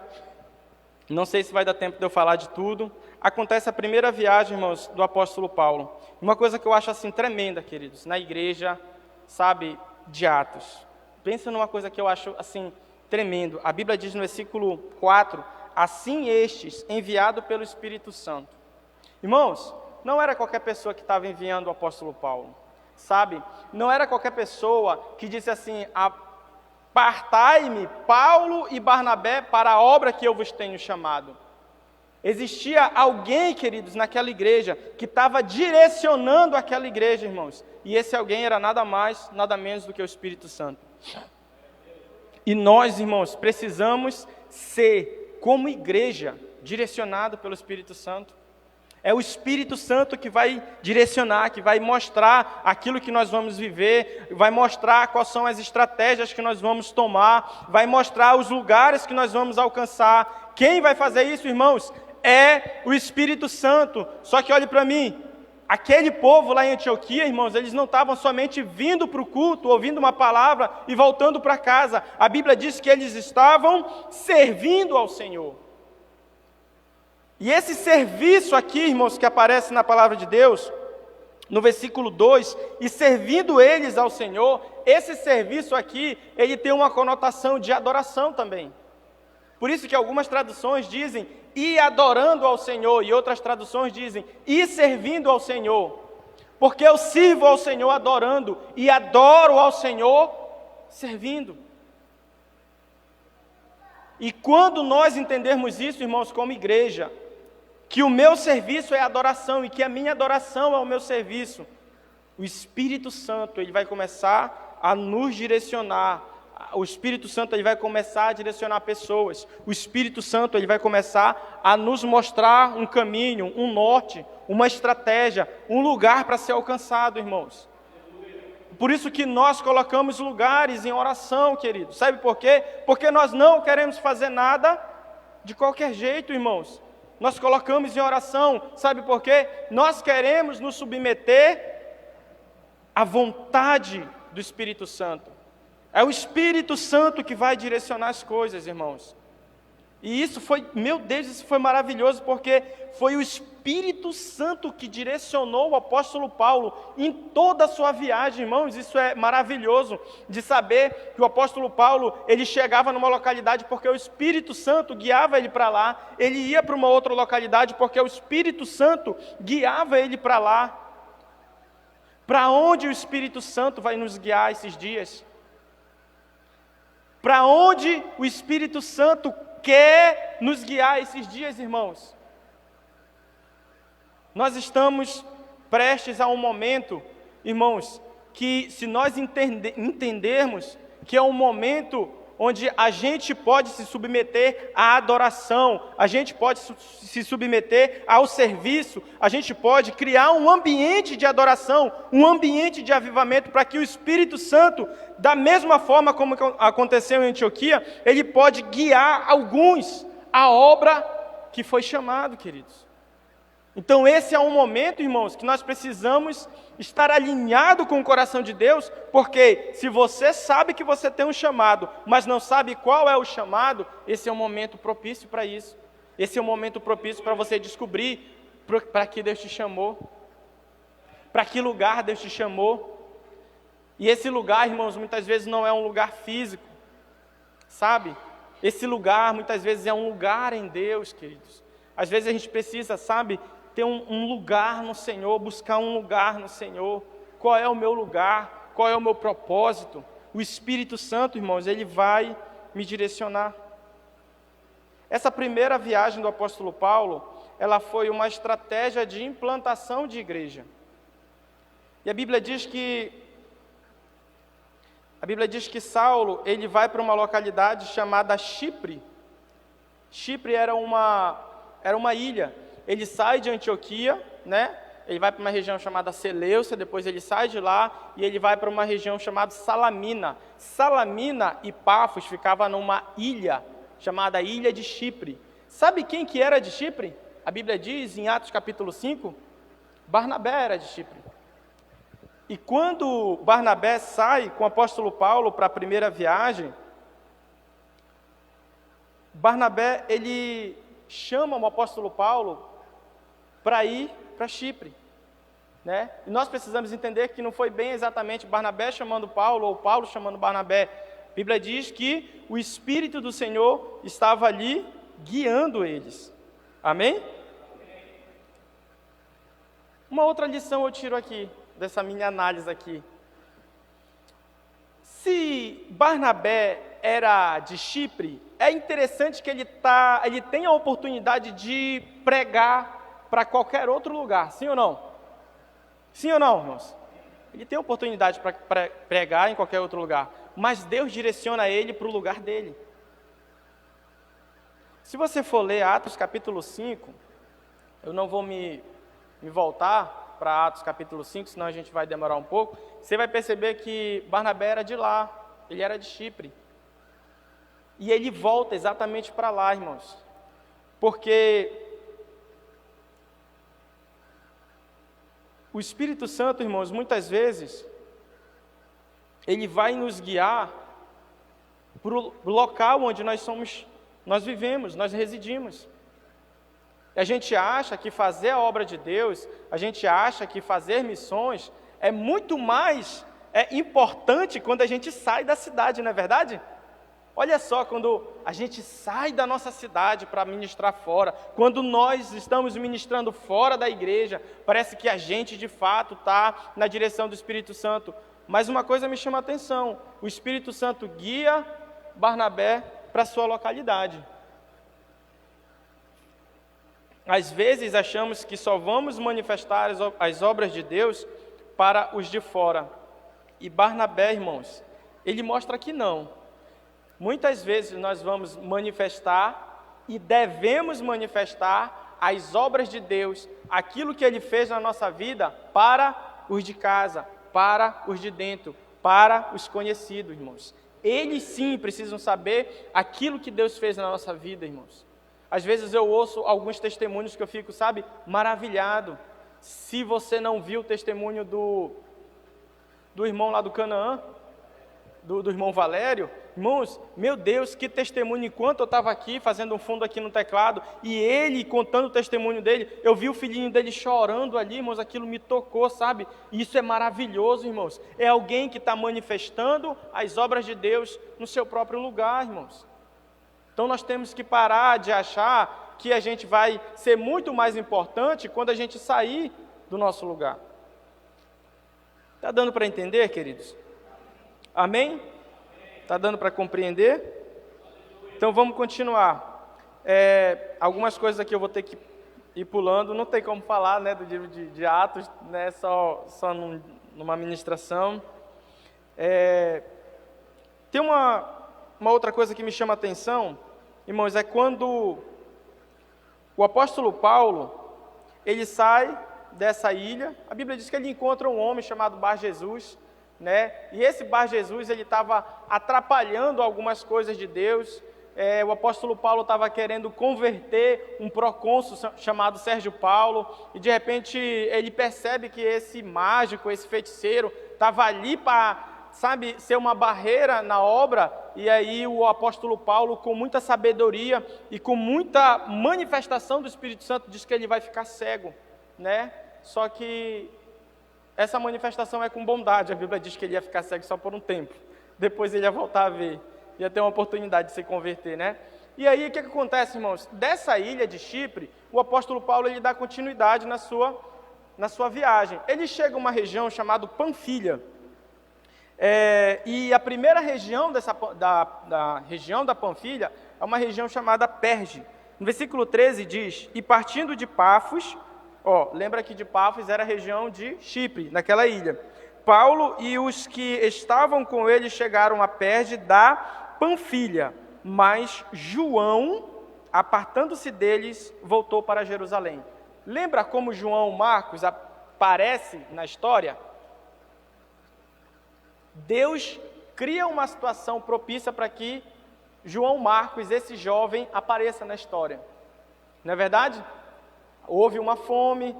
[SPEAKER 4] Não sei se vai dar tempo de eu falar de tudo. Acontece a primeira viagem, irmãos, do apóstolo Paulo. Uma coisa que eu acho, assim, tremenda, queridos, na igreja, sabe, de Atos. Pensa numa coisa que eu acho, assim, tremendo. A Bíblia diz no versículo 4... assim estes, enviado pelo Espírito Santo. Irmãos, não era qualquer pessoa que estava enviando o apóstolo Paulo, sabe? Não era qualquer pessoa que disse assim, apartai-me, Paulo e Barnabé, para a obra que eu vos tenho chamado. Existia alguém, queridos, naquela igreja, que estava direcionando aquela igreja, irmãos. E esse alguém era nada mais, nada menos do que o Espírito Santo. E nós, irmãos, precisamos ser, como igreja, direcionado pelo Espírito Santo. É o Espírito Santo que vai direcionar, que vai mostrar aquilo que nós vamos viver, vai mostrar quais são as estratégias que nós vamos tomar, vai mostrar os lugares que nós vamos alcançar. Quem vai fazer isso, irmãos? É o Espírito Santo. Só que olhe para mim, aquele povo lá em Antioquia, irmãos, eles não estavam somente vindo para o culto, ouvindo uma palavra e voltando para casa. A Bíblia diz que eles estavam servindo ao Senhor. E esse serviço aqui, irmãos, que aparece na palavra de Deus, no versículo 2, e servindo eles ao Senhor, esse serviço aqui, ele tem uma conotação de adoração também. Por isso que algumas traduções dizem, e adorando ao Senhor, e outras traduções dizem, e servindo ao Senhor. Porque eu sirvo ao Senhor adorando, e adoro ao Senhor servindo. E quando nós entendermos isso, irmãos, como igreja, que o meu serviço é adoração, e que a minha adoração é o meu serviço, o Espírito Santo, ele vai começar a nos direcionar. O Espírito Santo ele vai começar a direcionar pessoas. O Espírito Santo ele vai começar a nos mostrar um caminho, um norte, uma estratégia, um lugar para ser alcançado, irmãos. Por isso que nós colocamos lugares em oração, queridos. Sabe por quê? Porque nós não queremos fazer nada de qualquer jeito, irmãos. Nós colocamos em oração, sabe por quê? Nós queremos nos submeter à vontade do Espírito Santo. É o Espírito Santo que vai direcionar as coisas, irmãos. E isso foi, meu Deus, isso foi maravilhoso, porque foi o Espírito Santo que direcionou o apóstolo Paulo em toda a sua viagem, irmãos. Isso é maravilhoso de saber que o apóstolo Paulo, ele chegava numa localidade porque o Espírito Santo guiava ele para lá, ele ia para uma outra localidade porque o Espírito Santo guiava ele para lá. Para onde o Espírito Santo vai nos guiar esses dias? Para onde o Espírito Santo quer nos guiar esses dias, irmãos? Nós estamos prestes a um momento, irmãos, que se nós entendermos que é um momento onde a gente pode se submeter à adoração, a gente pode se submeter ao serviço, a gente pode criar um ambiente de adoração, um ambiente de avivamento, para que o Espírito Santo, da mesma forma como aconteceu em Antioquia, ele pode guiar alguns à obra que foi chamado, queridos. Então esse é um momento, irmãos, que nós precisamos estar alinhado com o coração de Deus, porque se você sabe que você tem um chamado, mas não sabe qual é o chamado, esse é um momento propício para isso. Esse é um momento propício para você descobrir para que Deus te chamou, para que lugar Deus te chamou. E esse lugar, irmãos, muitas vezes não é um lugar físico, sabe? Esse lugar muitas vezes é um lugar em Deus, queridos. Às vezes a gente precisa, sabe, ter um lugar no Senhor, buscar um lugar no Senhor. Qual é o meu lugar? Qual é o meu propósito? O Espírito Santo, irmãos, ele vai me direcionar. Essa primeira viagem do apóstolo Paulo, ela foi uma estratégia de implantação de igreja. E a Bíblia diz que Saulo, ele vai para uma localidade chamada Chipre. Chipre era uma ilha. Ele sai de Antioquia, né? Ele vai para uma região chamada Seleucia, depois ele sai de lá e ele vai para uma região chamada Salamina. Salamina e Pafos ficava numa ilha chamada Ilha de Chipre. Sabe quem que era de Chipre? A Bíblia diz em Atos capítulo 5, Barnabé era de Chipre. E quando Barnabé sai com o apóstolo Paulo para a primeira viagem, Barnabé, ele chama o apóstolo Paulo para ir para Chipre, né? E nós precisamos entender que não foi bem exatamente Barnabé chamando Paulo ou Paulo chamando Barnabé. A Bíblia diz que o Espírito do Senhor estava ali guiando eles. Amém? Uma outra lição eu tiro aqui, dessa minha análise aqui. Se Barnabé era de Chipre, é interessante que ele tem a oportunidade de pregar para qualquer outro lugar, sim ou não? Sim ou não, irmãos? Ele tem a oportunidade para pregar em qualquer outro lugar, mas Deus direciona ele para o lugar dele. Se você for ler Atos capítulo 5, eu não vou me voltar para Atos capítulo 5, senão a gente vai demorar um pouco. Você vai perceber que Barnabé era de lá, ele era de Chipre. E ele volta exatamente para lá, irmãos. Porque o Espírito Santo, irmãos, muitas vezes, ele vai nos guiar para o local onde nós vivemos, nós residimos. A gente acha que fazer a obra de Deus, a gente acha que fazer missões é muito mais importante quando a gente sai da cidade, não é verdade? Olha só, quando a gente sai da nossa cidade para ministrar fora, quando nós estamos ministrando fora da igreja, parece que a gente de fato está na direção do Espírito Santo. Mas uma coisa me chama a atenção, o Espírito Santo guia Barnabé para a sua localidade. Às vezes achamos que só vamos manifestar as obras de Deus para os de fora. E Barnabé, irmãos, ele mostra que não. Muitas vezes nós vamos manifestar e devemos manifestar as obras de Deus, aquilo que Ele fez na nossa vida para os de casa, para os de dentro, para os conhecidos, irmãos. Eles sim precisam saber aquilo que Deus fez na nossa vida, irmãos. Às vezes eu ouço alguns testemunhos que eu fico, sabe, maravilhado. Se você não viu o testemunho do irmão lá do Canaã, do irmão Valério, irmãos, meu Deus, que testemunho. Enquanto eu estava aqui, fazendo um fundo aqui no teclado, e ele contando o testemunho dele, eu vi o filhinho dele chorando ali, irmãos, aquilo me tocou, sabe? Isso é maravilhoso, irmãos. É alguém que está manifestando as obras de Deus no seu próprio lugar, irmãos. Então nós temos que parar de achar que a gente vai ser muito mais importante quando a gente sair do nosso lugar. Está dando para entender, queridos? Amém? Está dando para compreender? Então vamos continuar. Algumas coisas aqui eu vou ter que ir pulando, não tem como falar, né, do livro de Atos, né, só numa ministração. Tem uma outra coisa que me chama a atenção, irmãos, é quando o apóstolo Paulo, ele sai dessa ilha. A Bíblia diz que ele encontra um homem chamado Bar Jesus, né? E esse Bar Jesus, ele estava atrapalhando algumas coisas de Deus. O apóstolo Paulo estava querendo converter um procônsul chamado Sérgio Paulo, e de repente ele percebe que esse mágico, esse feiticeiro, estava ali para, ser uma barreira na obra. E aí o apóstolo Paulo, com muita sabedoria e com muita manifestação do Espírito Santo, diz que ele vai ficar cego, né? Só que essa manifestação é com bondade. A Bíblia diz que ele ia ficar cego só por um tempo, depois ele ia voltar a ver, ia ter uma oportunidade de se converter, né? E aí o que acontece, irmãos? Dessa ilha de Chipre, o apóstolo Paulo, ele dá continuidade na sua viagem. Ele chega a uma região chamada Panfilha, e a primeira região da região da Panfilha é uma região chamada Perge. No versículo 13 diz: e partindo de Pafos, lembra que de Pafos era a região de Chipre, naquela ilha, Paulo e os que estavam com ele chegaram a Perge da Panfilha, mas João, apartando-se deles, voltou para Jerusalém. Lembra como João Marcos aparece na história? Deus cria uma situação propícia para que João Marcos, esse jovem, apareça na história. Não é verdade? Houve uma fome,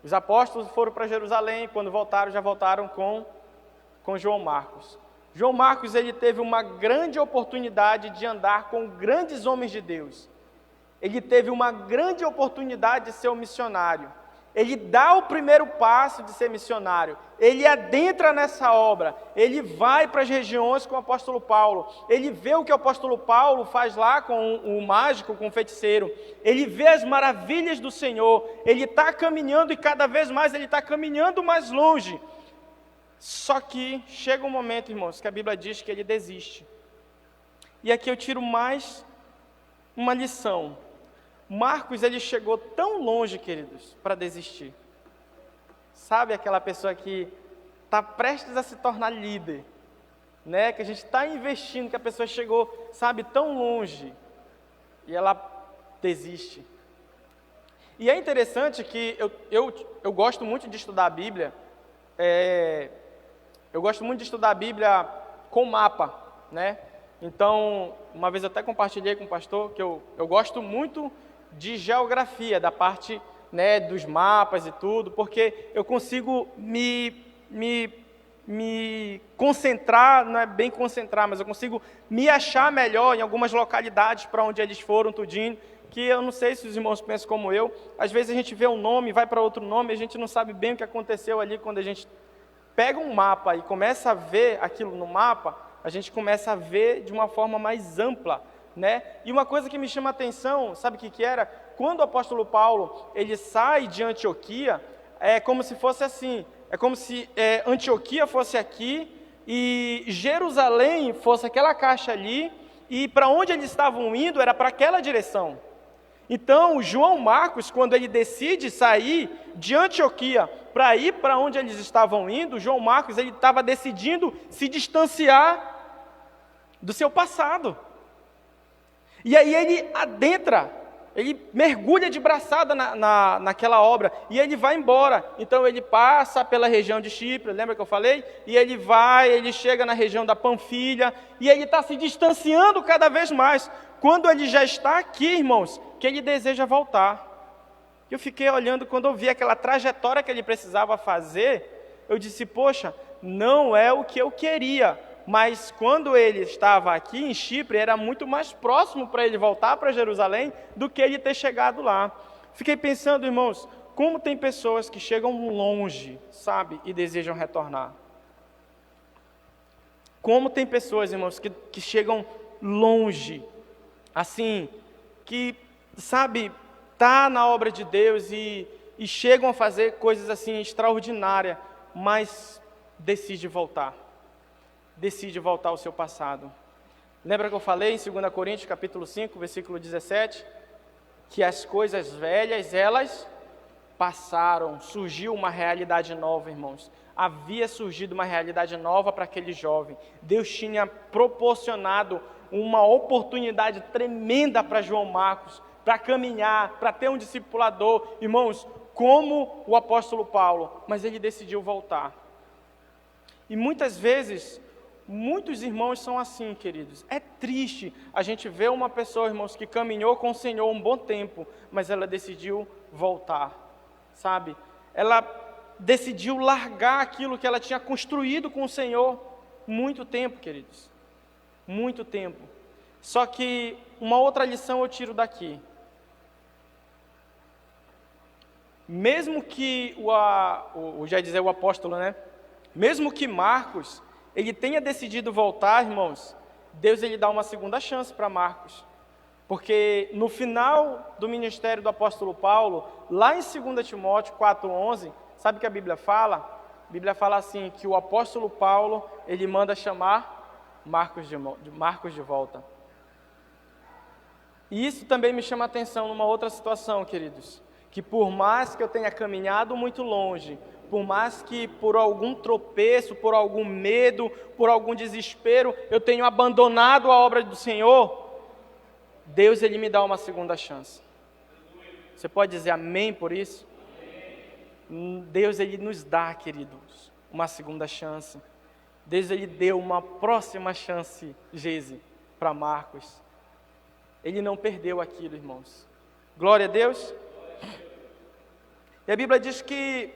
[SPEAKER 4] os apóstolos foram para Jerusalém, quando voltaram, já voltaram com João Marcos. João Marcos, ele teve uma grande oportunidade de andar com grandes homens de Deus. Ele teve uma grande oportunidade de ser um missionário. Ele dá o primeiro passo de ser missionário. Ele adentra nessa obra. Ele vai para as regiões com o apóstolo Paulo. Ele vê o que o apóstolo Paulo faz lá com o mágico, com o feiticeiro. Ele vê as maravilhas do Senhor. Ele está caminhando e cada vez mais ele está caminhando mais longe. Só que chega um momento, irmãos, que a Bíblia diz que ele desiste. E aqui eu tiro mais uma lição. Marcos, ele chegou tão longe, queridos, para desistir. Sabe aquela pessoa que está prestes a se tornar líder, né? Que a gente está investindo, que a pessoa chegou, tão longe, e ela desiste. E é interessante que eu gosto muito de estudar a Bíblia, eu gosto muito de estudar a Bíblia com mapa, né? Então, uma vez eu até compartilhei com o pastor que eu gosto muito de geografia, da parte, né, dos mapas e tudo, porque eu consigo me concentrar, não é bem concentrar, mas eu consigo me achar melhor em algumas localidades para onde eles foram, tudinho, que eu não sei se os irmãos pensam como eu. Às vezes a gente vê um nome, vai para outro nome, a gente não sabe bem o que aconteceu ali. Quando a gente pega um mapa e começa a ver aquilo no mapa, a gente começa a ver de uma forma mais ampla, né? E uma coisa que me chama a atenção, sabe o que era? Quando o apóstolo Paulo, ele sai de Antioquia, é como se fosse assim, é como se Antioquia fosse aqui e Jerusalém fosse aquela caixa ali, e para onde eles estavam indo era para aquela direção. Então, João Marcos, quando ele decide sair de Antioquia para ir para onde eles estavam indo, João Marcos, ele estava decidindo se distanciar do seu passado. E aí ele adentra, ele mergulha de braçada naquela obra, e ele vai embora. Então ele passa pela região de Chipre, lembra que eu falei? E ele chega na região da Panfilha, e ele está se distanciando cada vez mais. Quando ele já está aqui, irmãos, que ele deseja voltar. Eu fiquei olhando, quando eu vi aquela trajetória que ele precisava fazer, eu disse, poxa, não é o que eu queria. Mas quando ele estava aqui em Chipre, era muito mais próximo para ele voltar para Jerusalém do que ele ter chegado lá. Fiquei pensando, irmãos, como tem pessoas que chegam longe, e desejam retornar. Como tem pessoas, irmãos, que chegam longe, assim, que, tá na obra de Deus e chegam a fazer coisas assim extraordinárias, mas decide voltar. Decide voltar ao seu passado. Lembra que eu falei em 2 Coríntios, capítulo 5, versículo 17? Que as coisas velhas, elas passaram, surgiu uma realidade nova, irmãos. Havia surgido uma realidade nova para aquele jovem. Deus tinha proporcionado uma oportunidade tremenda para João Marcos, para caminhar, para ter um discipulador, irmãos, como o apóstolo Paulo, mas ele decidiu voltar. E muitas vezes, muitos irmãos são assim, queridos. É triste a gente ver uma pessoa, irmãos, que caminhou com o Senhor um bom tempo, mas ela decidiu voltar, sabe? Ela decidiu largar aquilo que ela tinha construído com o Senhor muito tempo, queridos. Muito tempo. Só que uma outra lição eu tiro daqui. Mesmo que o apóstolo, né? Mesmo que Marcos, ele tenha decidido voltar, irmãos, Deus ele dá uma segunda chance para Marcos. Porque no final do ministério do apóstolo Paulo, lá em 2 Timóteo 4:11, sabe o que a Bíblia fala? A Bíblia fala assim, que o apóstolo Paulo, ele manda chamar Marcos de volta. E isso também me chama a atenção numa outra situação, queridos. Que por mais que eu tenha caminhado muito longe, por mais que por algum tropeço, por algum medo, por algum desespero, eu tenha abandonado a obra do Senhor, Deus ele me dá uma segunda chance. Você pode dizer amém por isso? Deus ele nos dá, queridos, uma segunda chance. Deus ele deu uma próxima chance, Geise, para Marcos. Ele não perdeu aquilo, irmãos. Glória a Deus. E a Bíblia diz que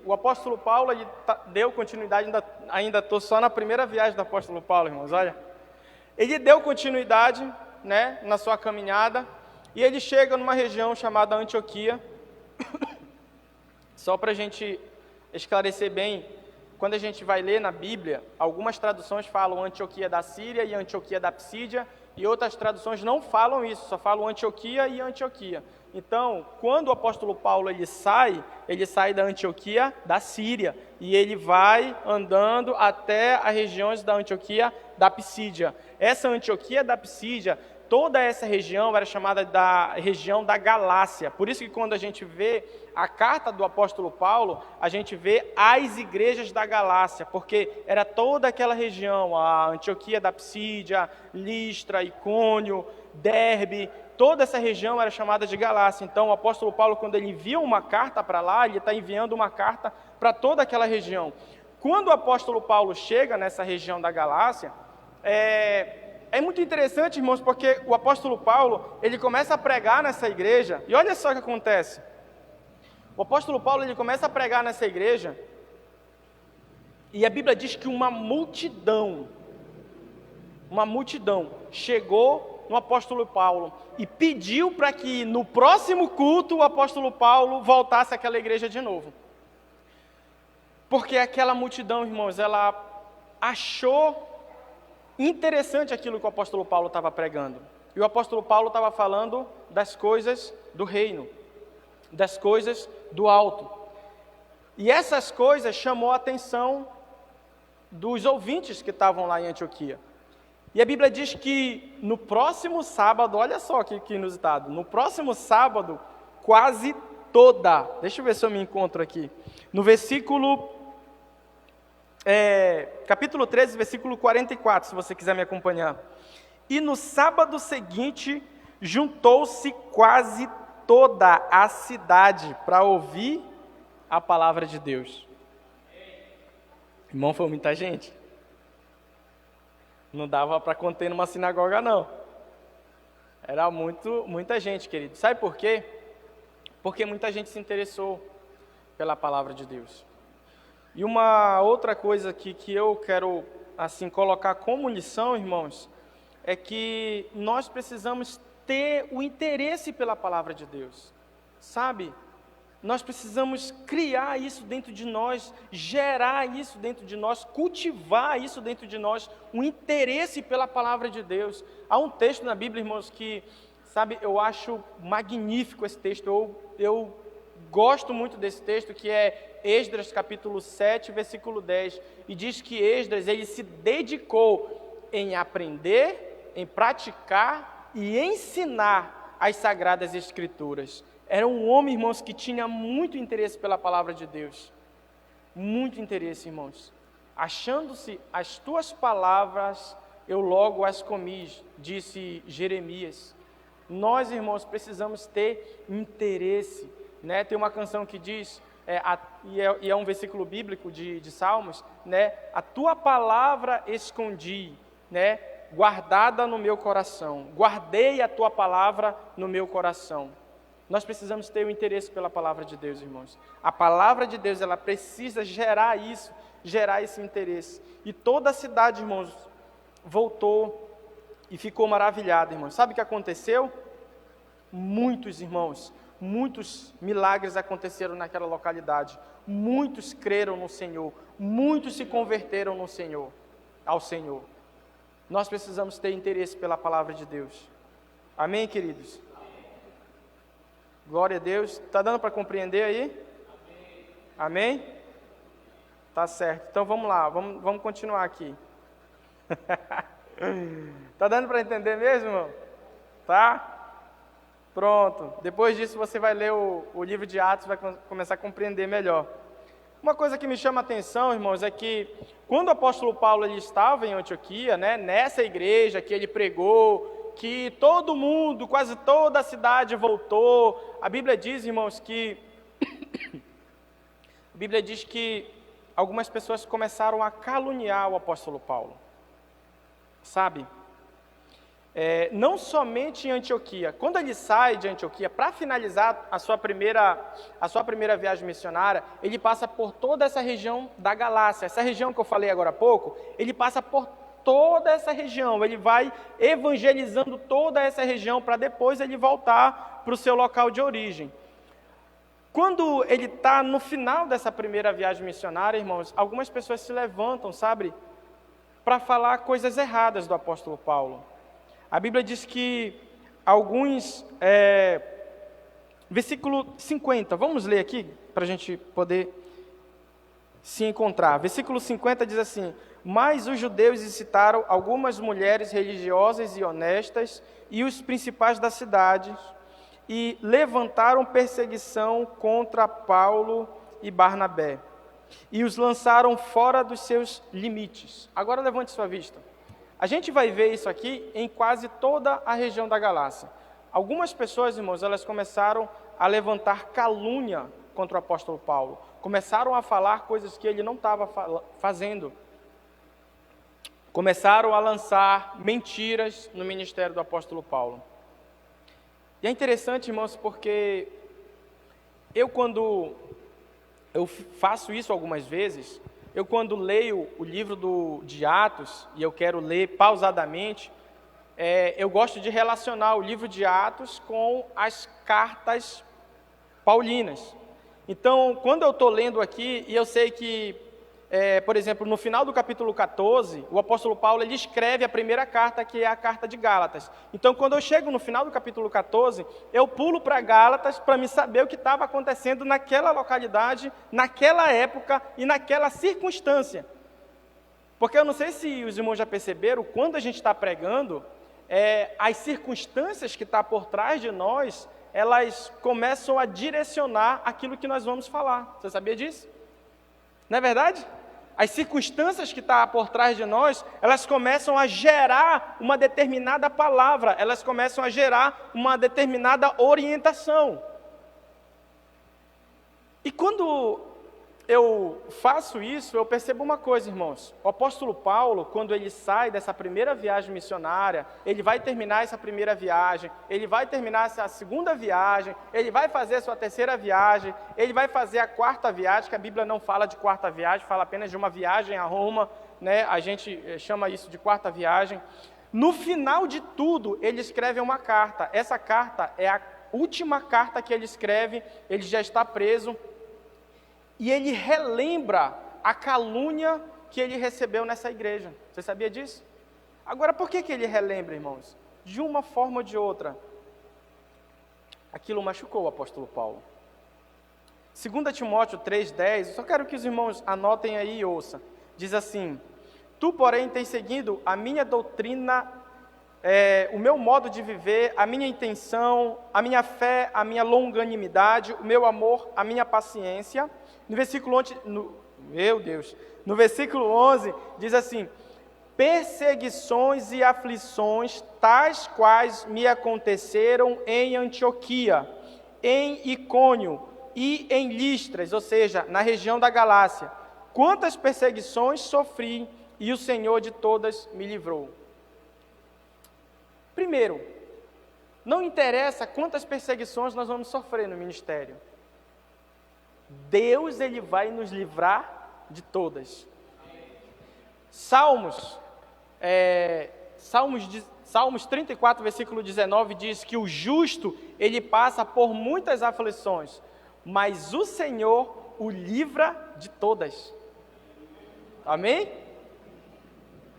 [SPEAKER 4] o apóstolo Paulo ele deu continuidade, ainda estou só na primeira viagem do apóstolo Paulo, irmãos, olha. Ele deu continuidade, né, na sua caminhada, e ele chega numa região chamada Antioquia. Só para a gente esclarecer bem, quando a gente vai ler na Bíblia, algumas traduções falam Antioquia da Síria e Antioquia da Psídia, e outras traduções não falam isso, só falam Antioquia e Antioquia. Então, quando o apóstolo Paulo ele sai da Antioquia da Síria, e ele vai andando até as regiões da Antioquia da Psídia. Essa Antioquia da Psídia, toda essa região era chamada da região da Galácia. Por isso que quando a gente vê a carta do apóstolo Paulo, a gente vê as igrejas da Galácia, porque era toda aquela região, a Antioquia da Psídia, Listra, Icônio, Derbe, toda essa região era chamada de Galácia. Então o apóstolo Paulo, quando ele envia uma carta para lá, ele está enviando uma carta para toda aquela região. Quando o apóstolo Paulo chega nessa região da Galácia, é muito interessante, irmãos, porque o apóstolo Paulo, ele começa a pregar nessa igreja, e olha só o que acontece. O apóstolo Paulo, ele começa a pregar nessa igreja, e a Bíblia diz que uma multidão chegou no apóstolo Paulo, e pediu para que no próximo culto o apóstolo Paulo voltasse àquela igreja de novo. Porque aquela multidão, irmãos, ela achou interessante aquilo que o apóstolo Paulo estava pregando. E o apóstolo Paulo estava falando das coisas do reino, das coisas do alto. E essas coisas chamou a atenção dos ouvintes que estavam lá em Antioquia. E a Bíblia diz que no próximo sábado, olha só que inusitado, no próximo sábado, quase toda, deixa eu ver se eu me encontro aqui, no versículo capítulo 13, versículo 44, se você quiser me acompanhar. E no sábado seguinte, juntou-se quase toda a cidade para ouvir a palavra de Deus. Irmão, foi muita gente. Não dava para conter numa sinagoga, não. Era muita gente, querido. Sabe por quê? Porque muita gente se interessou pela palavra de Deus. E uma outra coisa aqui que eu quero assim colocar como lição, irmãos, é que nós precisamos ter o interesse pela palavra de Deus, sabe? Nós precisamos criar isso dentro de nós, gerar isso dentro de nós, cultivar isso dentro de nós, um interesse pela palavra de Deus. Há um texto na Bíblia, irmãos, que, sabe, eu acho magnífico esse texto, eu gosto muito desse texto, que é Esdras capítulo 7, versículo 10, e diz que Esdras, ele se dedicou em aprender, em praticar e ensinar as Sagradas Escrituras. Era um homem, irmãos, que tinha muito interesse pela palavra de Deus. Muito interesse, irmãos. Achando-se as tuas palavras, eu logo as comi, disse Jeremias. Nós, irmãos, precisamos ter interesse, né? Tem uma canção que diz, e é um versículo bíblico de Salmos, né? A tua palavra escondi, né? Guardada no meu coração. Guardei a tua palavra no meu coração. Nós precisamos ter o interesse pela palavra de Deus, irmãos. A palavra de Deus, ela precisa gerar isso, gerar esse interesse. E toda a cidade, irmãos, voltou e ficou maravilhada, irmãos. Sabe o que aconteceu? Muitos, irmãos, muitos milagres aconteceram naquela localidade. Muitos creram no Senhor. Muitos se converteram no Senhor, ao Senhor. Nós precisamos ter interesse pela palavra de Deus. Amém, queridos? Glória a Deus. Está dando para compreender aí? Amém? Tá certo. Então vamos lá, vamos continuar aqui. Tá dando para entender mesmo, irmão? Tá? Pronto. Depois disso você vai ler o livro de Atos, vai começar a compreender melhor. Uma coisa que me chama a atenção, irmãos, é que quando o apóstolo Paulo ele estava em Antioquia, né, nessa igreja que ele pregou, que todo mundo, quase toda a cidade voltou, a Bíblia diz, irmãos, que a Bíblia diz que algumas pessoas começaram a caluniar o apóstolo Paulo, sabe? Não somente em Antioquia. Quando ele sai de Antioquia, para finalizar a sua primeira viagem missionária, ele passa por toda essa região da Galácia. Essa região que eu falei agora há pouco, ele passa por toda essa região. Ele vai evangelizando toda essa região para depois ele voltar para o seu local de origem. Quando ele está no final dessa primeira viagem missionária, irmãos, algumas pessoas se levantam, sabe, para falar coisas erradas do apóstolo Paulo. A Bíblia diz que alguns... versículo 50, vamos ler aqui, para a gente poder se encontrar. Versículo 50 diz assim: mas os judeus incitaram algumas mulheres religiosas e honestas e os principais da cidade, e levantaram perseguição contra Paulo e Barnabé, e os lançaram fora dos seus limites. Agora levante sua vista. A gente vai ver isso aqui em quase toda a região da Galácia. Algumas pessoas, irmãos, elas começaram a levantar calúnia contra o apóstolo Paulo. Começaram a falar coisas que ele não estava fazendo. Começaram a lançar mentiras no ministério do apóstolo Paulo. E é interessante, irmãos, porque quando eu faço isso algumas vezes, quando leio o livro de Atos, e eu quero ler pausadamente, eu gosto de relacionar o livro de Atos com as cartas paulinas. Então, quando eu estou lendo aqui, e eu sei que, por exemplo, no final do capítulo 14, o apóstolo Paulo ele escreve a primeira carta, que é a carta de Gálatas. Então, quando eu chego no final do capítulo 14, eu pulo para Gálatas para me saber o que estava acontecendo naquela localidade, naquela época e naquela circunstância. Porque eu não sei se os irmãos já perceberam, quando a gente está pregando, as circunstâncias que estão por trás de nós, elas começam a direcionar aquilo que nós vamos falar. Você sabia disso? Não é verdade? As circunstâncias que estão por trás de nós, elas começam a gerar uma determinada palavra, elas começam a gerar uma determinada orientação. E quando eu faço isso, eu percebo uma coisa, irmãos. O apóstolo Paulo, quando ele sai dessa primeira viagem missionária, ele vai terminar essa primeira viagem, ele vai terminar essa segunda viagem, ele vai fazer a sua terceira viagem, ele vai fazer a quarta viagem, que a Bíblia não fala de quarta viagem, fala apenas de uma viagem a Roma, né? A gente chama isso de quarta viagem. No final de tudo, ele escreve uma carta. Essa carta é a última carta que ele escreve, ele já está preso, e ele relembra a calúnia que ele recebeu nessa igreja. Você sabia disso? Agora, por que ele relembra, irmãos? De uma forma ou de outra, aquilo machucou o apóstolo Paulo. 2 Timóteo 3,10, eu só quero que os irmãos anotem aí e ouçam. Diz assim: tu, porém, tens seguido a minha doutrina, o meu modo de viver, a minha intenção, a minha fé, a minha longanimidade, o meu amor, a minha paciência. No versículo 11, no versículo 11 diz assim: perseguições e aflições, tais quais me aconteceram em Antioquia, em Icônio e em Listras, ou seja, na região da Galácia. Quantas perseguições sofri, e o Senhor de todas me livrou. Primeiro, não interessa quantas perseguições nós vamos sofrer no ministério. Deus, Ele vai nos livrar de todas. Salmos 34, versículo 19, diz que o justo, ele passa por muitas aflições, mas o Senhor o livra de todas. Amém?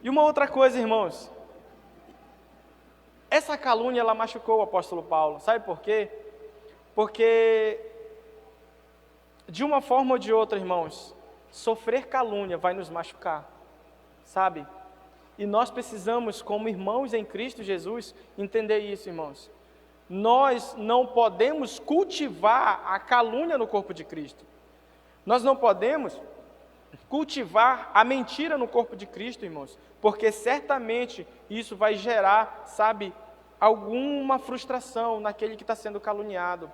[SPEAKER 4] E uma outra coisa, irmãos, essa calúnia, ela machucou o apóstolo Paulo, sabe por quê? Porque, de uma forma ou de outra, irmãos, sofrer calúnia vai nos machucar, sabe? E nós precisamos, como irmãos em Cristo Jesus, entender isso, irmãos. Nós não podemos cultivar a calúnia no corpo de Cristo. Nós não podemos cultivar a mentira no corpo de Cristo, irmãos, porque certamente isso vai gerar, sabe, alguma frustração naquele que está sendo caluniado.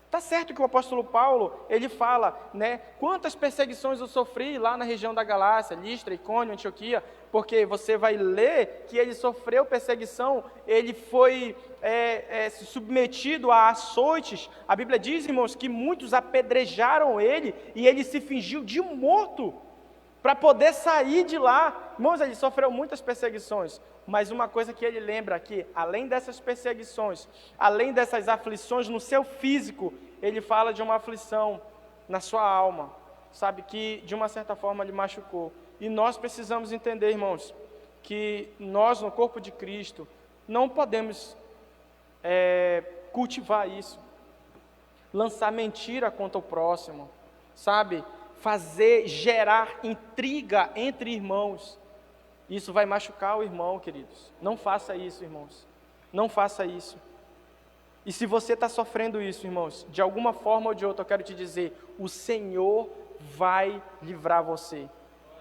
[SPEAKER 4] Está certo que o apóstolo Paulo, ele fala, né, quantas perseguições eu sofri lá na região da Galácia, Listra, Icônio, Antioquia, porque você vai ler que ele sofreu perseguição, ele foi submetido a açoites. A Bíblia diz, irmãos, que muitos apedrejaram ele e ele se fingiu de morto para poder sair de lá. Irmãos, ele sofreu muitas perseguições, mas uma coisa que ele lembra que, além dessas perseguições, além dessas aflições no seu físico, ele fala de uma aflição na sua alma, sabe, que de uma certa forma lhe machucou. E nós precisamos entender, irmãos, que nós no corpo de Cristo não podemos cultivar isso, lançar mentira contra o próximo, sabe, gerar intriga entre irmãos. Isso vai machucar o irmão, queridos. Não faça isso, irmãos. Não faça isso. E se você está sofrendo isso, irmãos, de alguma forma ou de outra, eu quero te dizer, o Senhor vai livrar você.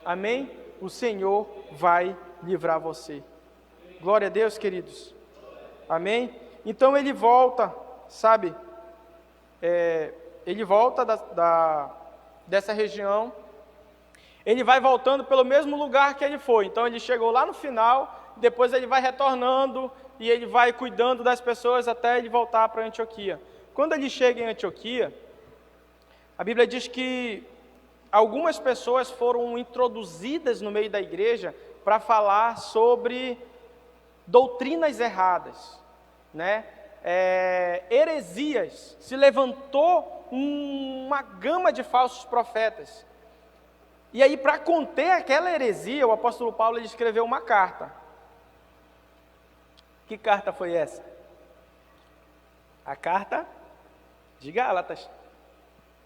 [SPEAKER 4] Amém? O Senhor vai livrar você. Glória a Deus, queridos. Amém? Então ele volta, sabe? Ele volta dessa região. Ele vai voltando pelo mesmo lugar que ele foi. Então ele chegou lá no final, depois ele vai retornando e ele vai cuidando das pessoas até ele voltar para Antioquia. Quando ele chega em Antioquia, a Bíblia diz que algumas pessoas foram introduzidas no meio da igreja para falar sobre doutrinas erradas, né? Heresias. Se levantou uma gama de falsos profetas. E aí, para conter aquela heresia, o apóstolo Paulo ele escreveu uma carta. Que carta foi essa? A carta de Gálatas.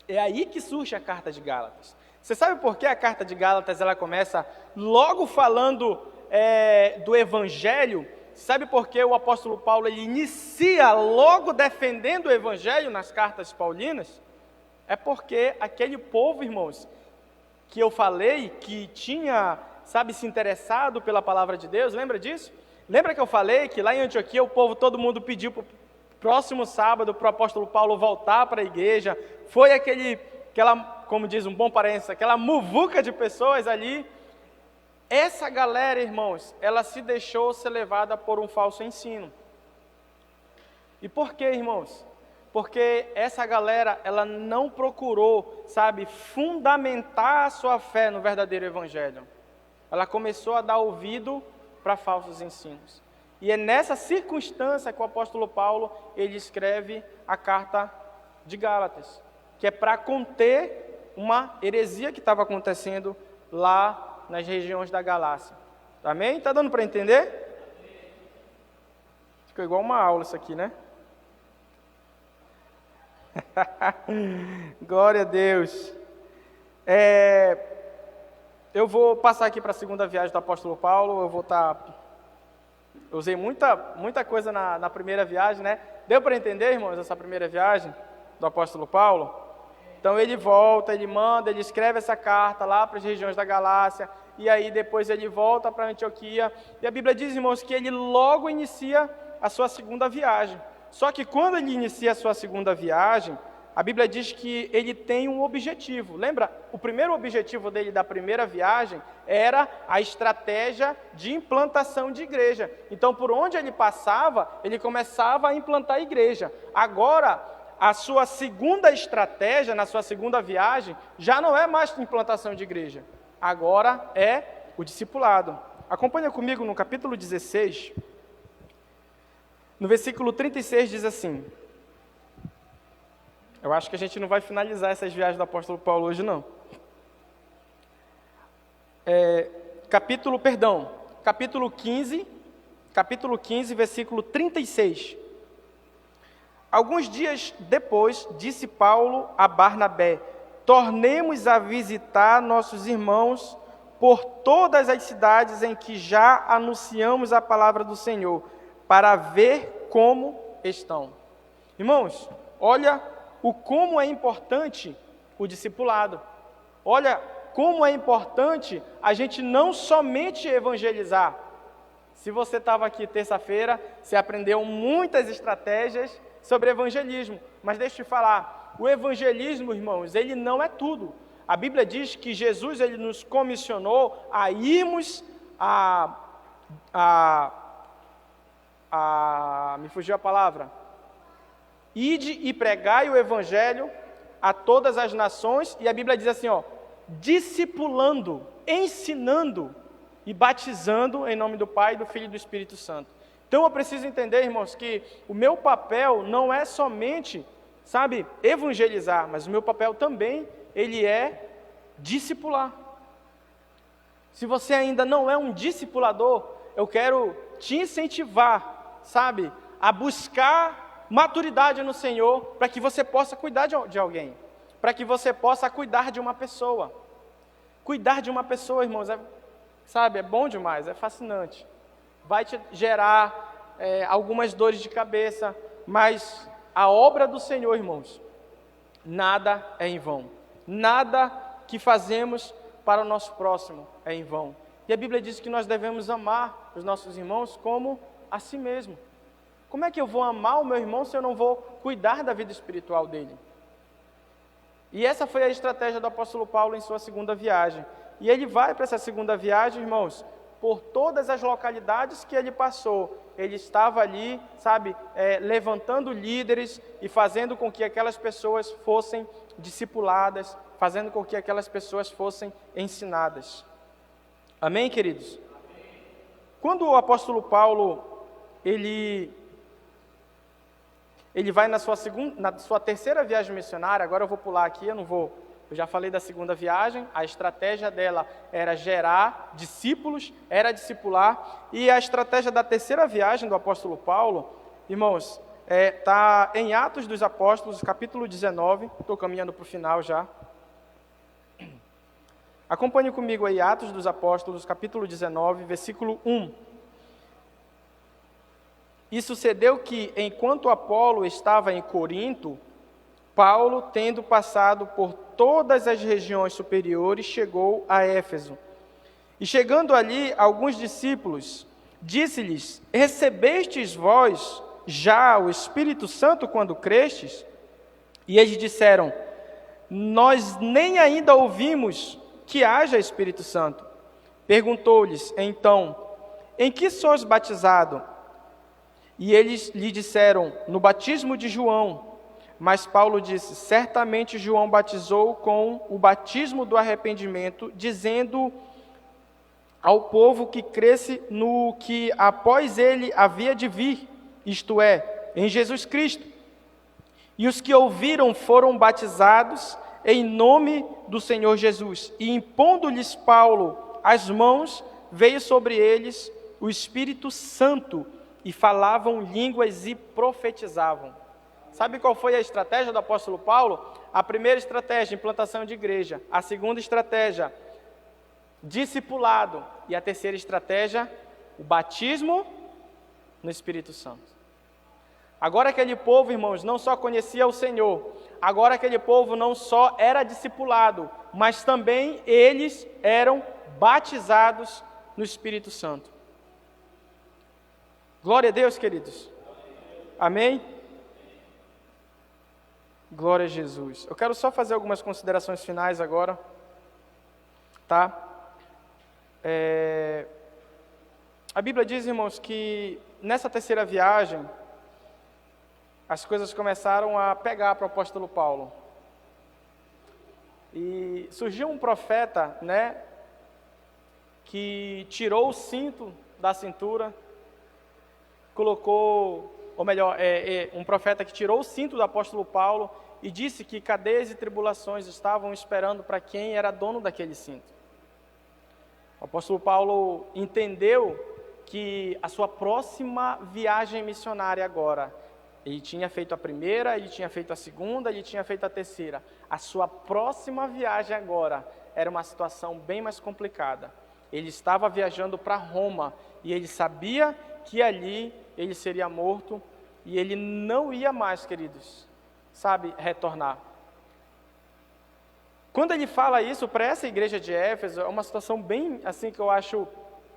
[SPEAKER 4] É aí que surge a carta de Gálatas. Você sabe por que a carta de Gálatas ela começa logo falando do Evangelho? Sabe por que o apóstolo Paulo ele inicia logo defendendo o Evangelho nas cartas paulinas? É porque aquele povo, irmãos, que eu falei, que tinha, sabe, se interessado pela palavra de Deus, lembra disso? Lembra que eu falei que lá em Antioquia o povo, todo mundo pediu para o próximo sábado para o apóstolo Paulo voltar para a igreja, foi aquela, como diz um bom paraense, aquela muvuca de pessoas ali. Essa galera, irmãos, ela se deixou ser levada por um falso ensino. E por quê, irmãos? Porque essa galera, ela não procurou, sabe, fundamentar a sua fé no verdadeiro evangelho. Ela começou a dar ouvido para falsos ensinos. E é nessa circunstância que o apóstolo Paulo, ele escreve a carta de Gálatas, que é para conter uma heresia que estava acontecendo lá nas regiões da Galácia. Amém? Está dando para entender? Ficou igual uma aula isso aqui, né? Glória a Deus. Eu vou passar aqui para a segunda viagem do apóstolo Paulo. Eu usei muita coisa na primeira viagem, né? Deu para entender, irmãos, essa primeira viagem do apóstolo Paulo? Então ele volta, ele manda, ele escreve essa carta lá para as regiões da Galácia, e aí depois ele volta para Antioquia, e a Bíblia diz, irmãos, que ele logo inicia a sua segunda viagem. Só que quando ele inicia a sua segunda viagem, a Bíblia diz que ele tem um objetivo. Lembra? O primeiro objetivo dele da primeira viagem era a estratégia de implantação de igreja. Então, por onde ele passava, ele começava a implantar a igreja. Agora, a sua segunda estratégia, na sua segunda viagem, já não é mais implantação de igreja. Agora é o discipulado. Acompanha comigo no capítulo 16, no versículo 36 diz assim... Eu acho que a gente não vai finalizar essas viagens do apóstolo Paulo hoje, não. Capítulo 15, versículo 36. Alguns dias depois, disse Paulo a Barnabé: tornemos a visitar nossos irmãos por todas as cidades em que já anunciamos a palavra do Senhor, para ver como estão. Irmãos, olha o como é importante o discipulado. Olha como é importante a gente não somente evangelizar. Se você estava aqui terça-feira, você aprendeu muitas estratégias sobre evangelismo. Mas deixa eu te falar, o evangelismo, irmãos, ele não é tudo. A Bíblia diz que Jesus ele nos comissionou a irmos me fugiu a palavra. Ide e pregai o evangelho a todas as nações, e a Bíblia diz assim, discipulando, ensinando e batizando em nome do Pai, do Filho e do Espírito Santo. Então eu preciso entender, irmãos, que o meu papel não é somente, evangelizar, mas o meu papel também, ele é discipular. Se você ainda não é um discipulador, eu quero te incentivar, a buscar maturidade no Senhor, para que você possa cuidar de alguém, para que você possa cuidar de uma pessoa. Cuidar de uma pessoa, irmãos, é bom demais, é fascinante. Vai te gerar algumas dores de cabeça, mas a obra do Senhor, irmãos, nada é em vão. Nada que fazemos para o nosso próximo é em vão. E a Bíblia diz que nós devemos amar os nossos irmãos como a si mesmo. Como é que eu vou amar o meu irmão se eu não vou cuidar da vida espiritual dele? E essa foi a estratégia do apóstolo Paulo em sua segunda viagem. E ele vai para essa segunda viagem, irmãos, por todas as localidades que ele passou. Ele estava ali, levantando líderes e fazendo com que aquelas pessoas fossem discipuladas, fazendo com que aquelas pessoas fossem ensinadas. Amém, queridos? Amém. Quando o apóstolo Paulo, ele vai na sua terceira viagem missionária. Agora eu vou pular aqui, eu já falei da segunda viagem, a estratégia dela era gerar discípulos, era discipular, e a estratégia da terceira viagem do apóstolo Paulo, irmãos, está em Atos dos Apóstolos, capítulo 19, estou caminhando para o final já. Acompanhe comigo aí, Atos dos Apóstolos, capítulo 19, versículo 1. E sucedeu que, enquanto Apolo estava em Corinto, Paulo, tendo passado por todas as regiões superiores, chegou a Éfeso. E chegando ali, alguns discípulos, disse-lhes: recebestes vós já o Espírito Santo quando crestes? E eles disseram: nós nem ainda ouvimos que haja Espírito Santo. Perguntou-lhes, então, em que sois batizado? E eles lhe disseram: no batismo de João. Mas Paulo disse: certamente João batizou com o batismo do arrependimento, dizendo ao povo que cresce no que após ele havia de vir, isto é, em Jesus Cristo. E os que ouviram foram batizados em nome do Senhor Jesus. E impondo-lhes Paulo as mãos, veio sobre eles o Espírito Santo, e falavam línguas e profetizavam. Sabe qual foi a estratégia do apóstolo Paulo? A primeira estratégia, implantação de igreja. A segunda estratégia, discipulado. E a terceira estratégia, o batismo no Espírito Santo. Agora aquele povo, irmãos, não só conhecia o Senhor, agora aquele povo não só era discipulado, mas também eles eram batizados no Espírito Santo. Glória a Deus, queridos. Amém? Glória a Jesus. Eu quero só fazer algumas considerações finais agora, tá? A Bíblia diz, irmãos, que nessa terceira viagem, as coisas começaram a pegar para o apóstolo Paulo. E surgiu um profeta, né, que tirou o cinto da cintura, colocou, ou melhor, um profeta que tirou o cinto do apóstolo Paulo e disse que cadeias e tribulações estavam esperando para quem era dono daquele cinto. O apóstolo Paulo entendeu que a sua próxima viagem missionária agora, ele tinha feito a primeira, ele tinha feito a segunda, ele tinha feito a terceira. A sua próxima viagem agora era uma situação bem mais complicada. Ele estava viajando para Roma e ele sabia que ali ele seria morto e ele não ia mais, queridos, retornar. Quando ele fala isso para essa igreja de Éfeso, é uma situação bem assim que eu acho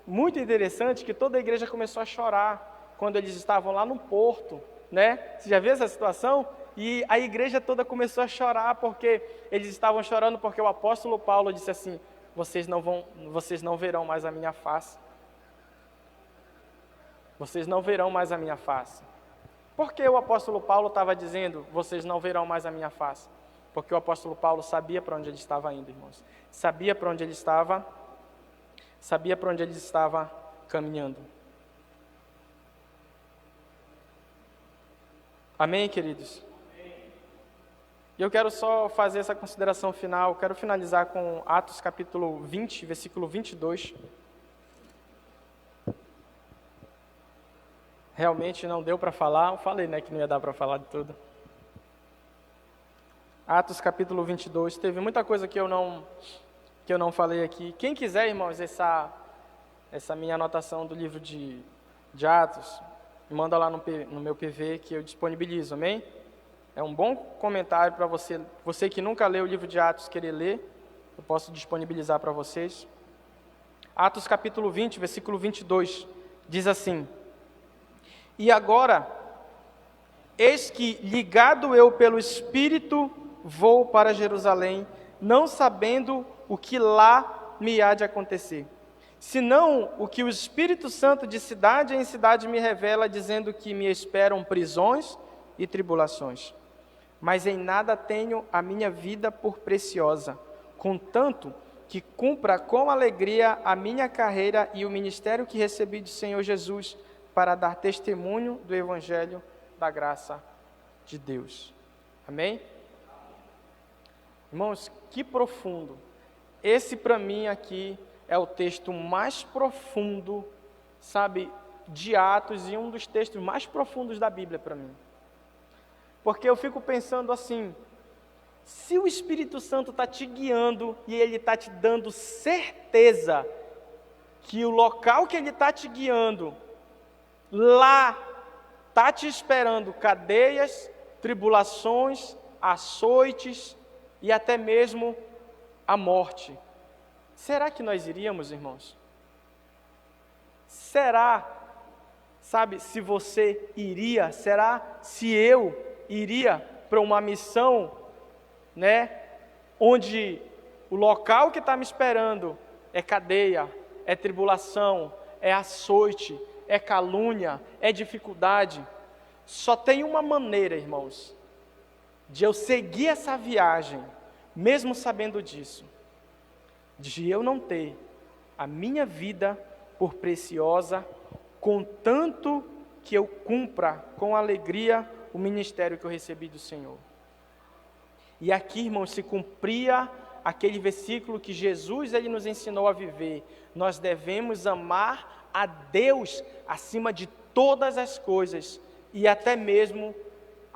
[SPEAKER 4] muito interessante, que toda a igreja começou a chorar quando eles estavam lá no porto, né? Você já viu essa situação? E a igreja toda começou a chorar porque eles estavam chorando porque o apóstolo Paulo disse assim: vocês não verão mais a minha face. Vocês não verão mais a minha face. Por que o apóstolo Paulo estava dizendo, vocês não verão mais a minha face? Porque o apóstolo Paulo sabia para onde ele estava indo, irmãos. Sabia para onde ele estava caminhando. Amém, queridos? E eu quero só fazer essa consideração final, quero finalizar com Atos capítulo 20, versículo 22. Realmente não deu para falar, eu falei, né, que não ia dar para falar de tudo. Atos capítulo 22, teve muita coisa que eu não falei aqui. Quem quiser, irmãos, essa minha anotação do livro de Atos, manda lá no meu PV que eu disponibilizo, amém? É um bom comentário para você que nunca leu o livro de Atos, querer ler, eu posso disponibilizar para vocês. Atos capítulo 20, versículo 22, diz assim: E agora, eis que, ligado eu pelo Espírito, vou para Jerusalém, não sabendo o que lá me há de acontecer, senão o que o Espírito Santo de cidade em cidade me revela, dizendo que me esperam prisões e tribulações. Mas em nada tenho a minha vida por preciosa, contanto que cumpra com alegria a minha carreira e o ministério que recebi do Senhor Jesus, para dar testemunho do Evangelho da graça de Deus. Amém? Irmãos, que profundo. Esse para mim aqui é o texto mais profundo, de Atos, e um dos textos mais profundos da Bíblia para mim. Porque eu fico pensando assim, se o Espírito Santo está te guiando e ele está te dando certeza que o local que ele está te guiando, lá está te esperando cadeias, tribulações, açoites e até mesmo a morte. Será que nós iríamos, irmãos? Será, se você iria? Será se eu iria para uma missão, onde o local que está me esperando é cadeia, é tribulação, é açoite, é calúnia, é dificuldade? Só tem uma maneira, irmãos, de eu seguir essa viagem, mesmo sabendo disso, de eu não ter a minha vida por preciosa, contanto que eu cumpra com alegria o ministério que eu recebi do Senhor. E aqui, irmãos, se cumpria aquele versículo que Jesus ele nos ensinou a viver. Nós devemos amar a Deus acima de todas as coisas e até mesmo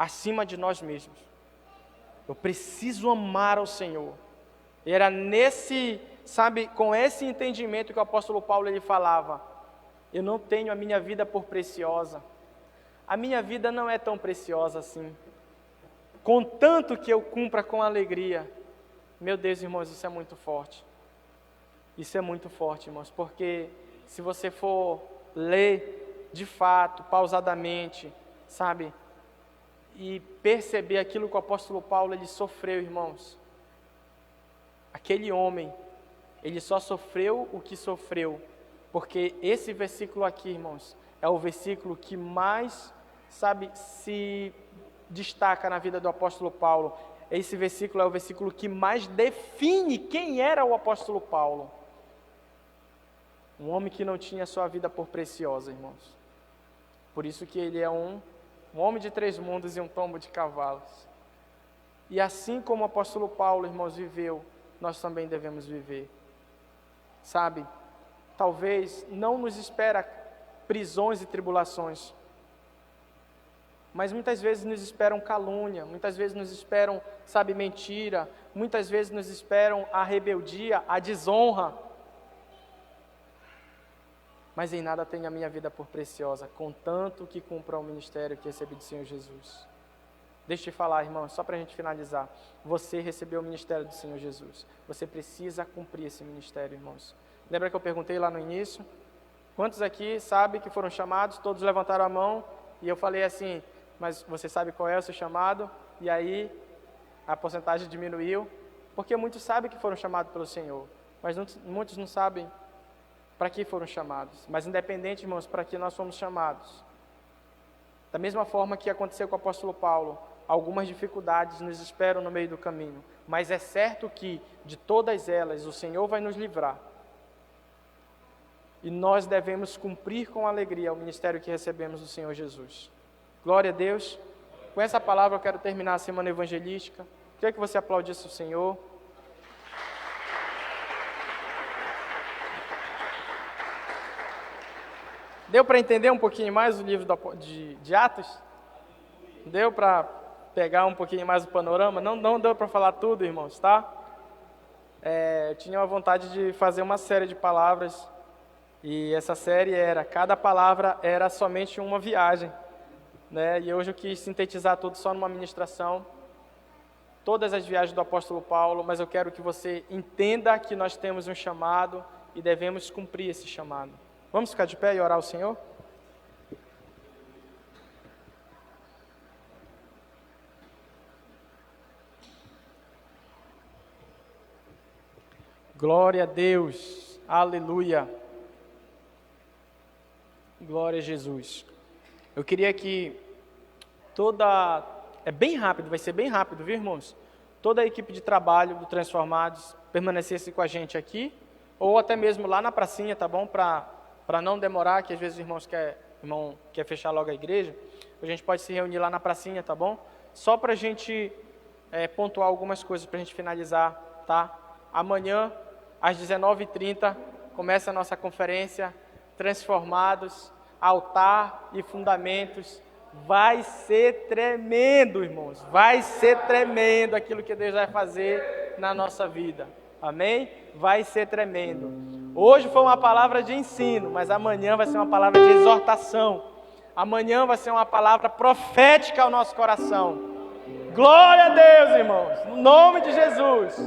[SPEAKER 4] acima de nós mesmos. Eu preciso amar ao Senhor. E era nesse, com esse entendimento que o apóstolo Paulo ele falava: eu não tenho a minha vida por preciosa. A minha vida não é tão preciosa assim. Contanto que eu cumpra com alegria. Meu Deus, irmãos, isso é muito forte. Isso é muito forte, irmãos, porque se você for ler de fato, pausadamente, e perceber aquilo que o apóstolo Paulo ele sofreu, irmãos. Aquele homem, ele só sofreu o que sofreu, porque esse versículo aqui, irmãos, é o versículo que mais, se destaca na vida do apóstolo Paulo. Esse versículo é o versículo que mais define quem era o apóstolo Paulo. Um homem que não tinha sua vida por preciosa, irmãos. Por isso que ele é um homem de 3 mundos e um tombo de cavalos. E assim como o apóstolo Paulo, irmãos, viveu, nós também devemos viver. Talvez não nos espera prisões e tribulações, mas muitas vezes nos esperam calúnia, muitas vezes nos esperam, mentira, muitas vezes nos esperam a rebeldia, a desonra. Mas em nada tenho a minha vida por preciosa, contanto que cumpra o ministério que recebi do Senhor Jesus. Deixa eu te falar, irmão, só para a gente finalizar. Você recebeu o ministério do Senhor Jesus. Você precisa cumprir esse ministério, irmãos. Lembra que eu perguntei lá no início? Quantos aqui sabem que foram chamados? Todos levantaram a mão e eu falei assim: mas você sabe qual é o seu chamado? E aí a porcentagem diminuiu, porque muitos sabem que foram chamados pelo Senhor, mas muitos não sabem para que foram chamados. Mas independente, irmãos, para que nós fomos chamados. Da mesma forma que aconteceu com o apóstolo Paulo, algumas dificuldades nos esperam no meio do caminho, mas é certo que de todas elas o Senhor vai nos livrar. E nós devemos cumprir com alegria o ministério que recebemos do Senhor Jesus. Glória a Deus. Com essa palavra eu quero terminar a semana evangelística. Queria que você aplaudisse o Senhor. Deu para entender um pouquinho mais o livro de Atos? Deu para pegar um pouquinho mais o panorama? Não deu para falar tudo, irmãos, tá? Eu tinha uma vontade de fazer uma série de palavras, e essa série cada palavra era somente uma viagem, né? E hoje eu quis sintetizar tudo só numa ministração, todas as viagens do apóstolo Paulo, mas eu quero que você entenda que nós temos um chamado e devemos cumprir esse chamado. Vamos ficar de pé e orar ao Senhor? Glória a Deus, aleluia, glória a Jesus. Eu queria que é bem rápido, vai ser bem rápido, viu, irmãos? Toda a equipe de trabalho do Transformados permanecesse com a gente aqui, ou até mesmo lá na pracinha, tá bom? Para não demorar, que às vezes o irmão quer fechar logo a igreja, a gente pode se reunir lá na pracinha, tá bom? Só para a gente pontuar algumas coisas para a gente finalizar, tá? Amanhã, às 19h30, começa a nossa conferência Transformados, Altar e Fundamentos. Vai ser tremendo, irmãos. Vai ser tremendo aquilo que Deus vai fazer na nossa vida. Amém? Vai ser tremendo. Hoje foi uma palavra de ensino, mas amanhã vai ser uma palavra de exortação. Amanhã vai ser uma palavra profética ao nosso coração. Glória a Deus, irmãos. No nome de Jesus.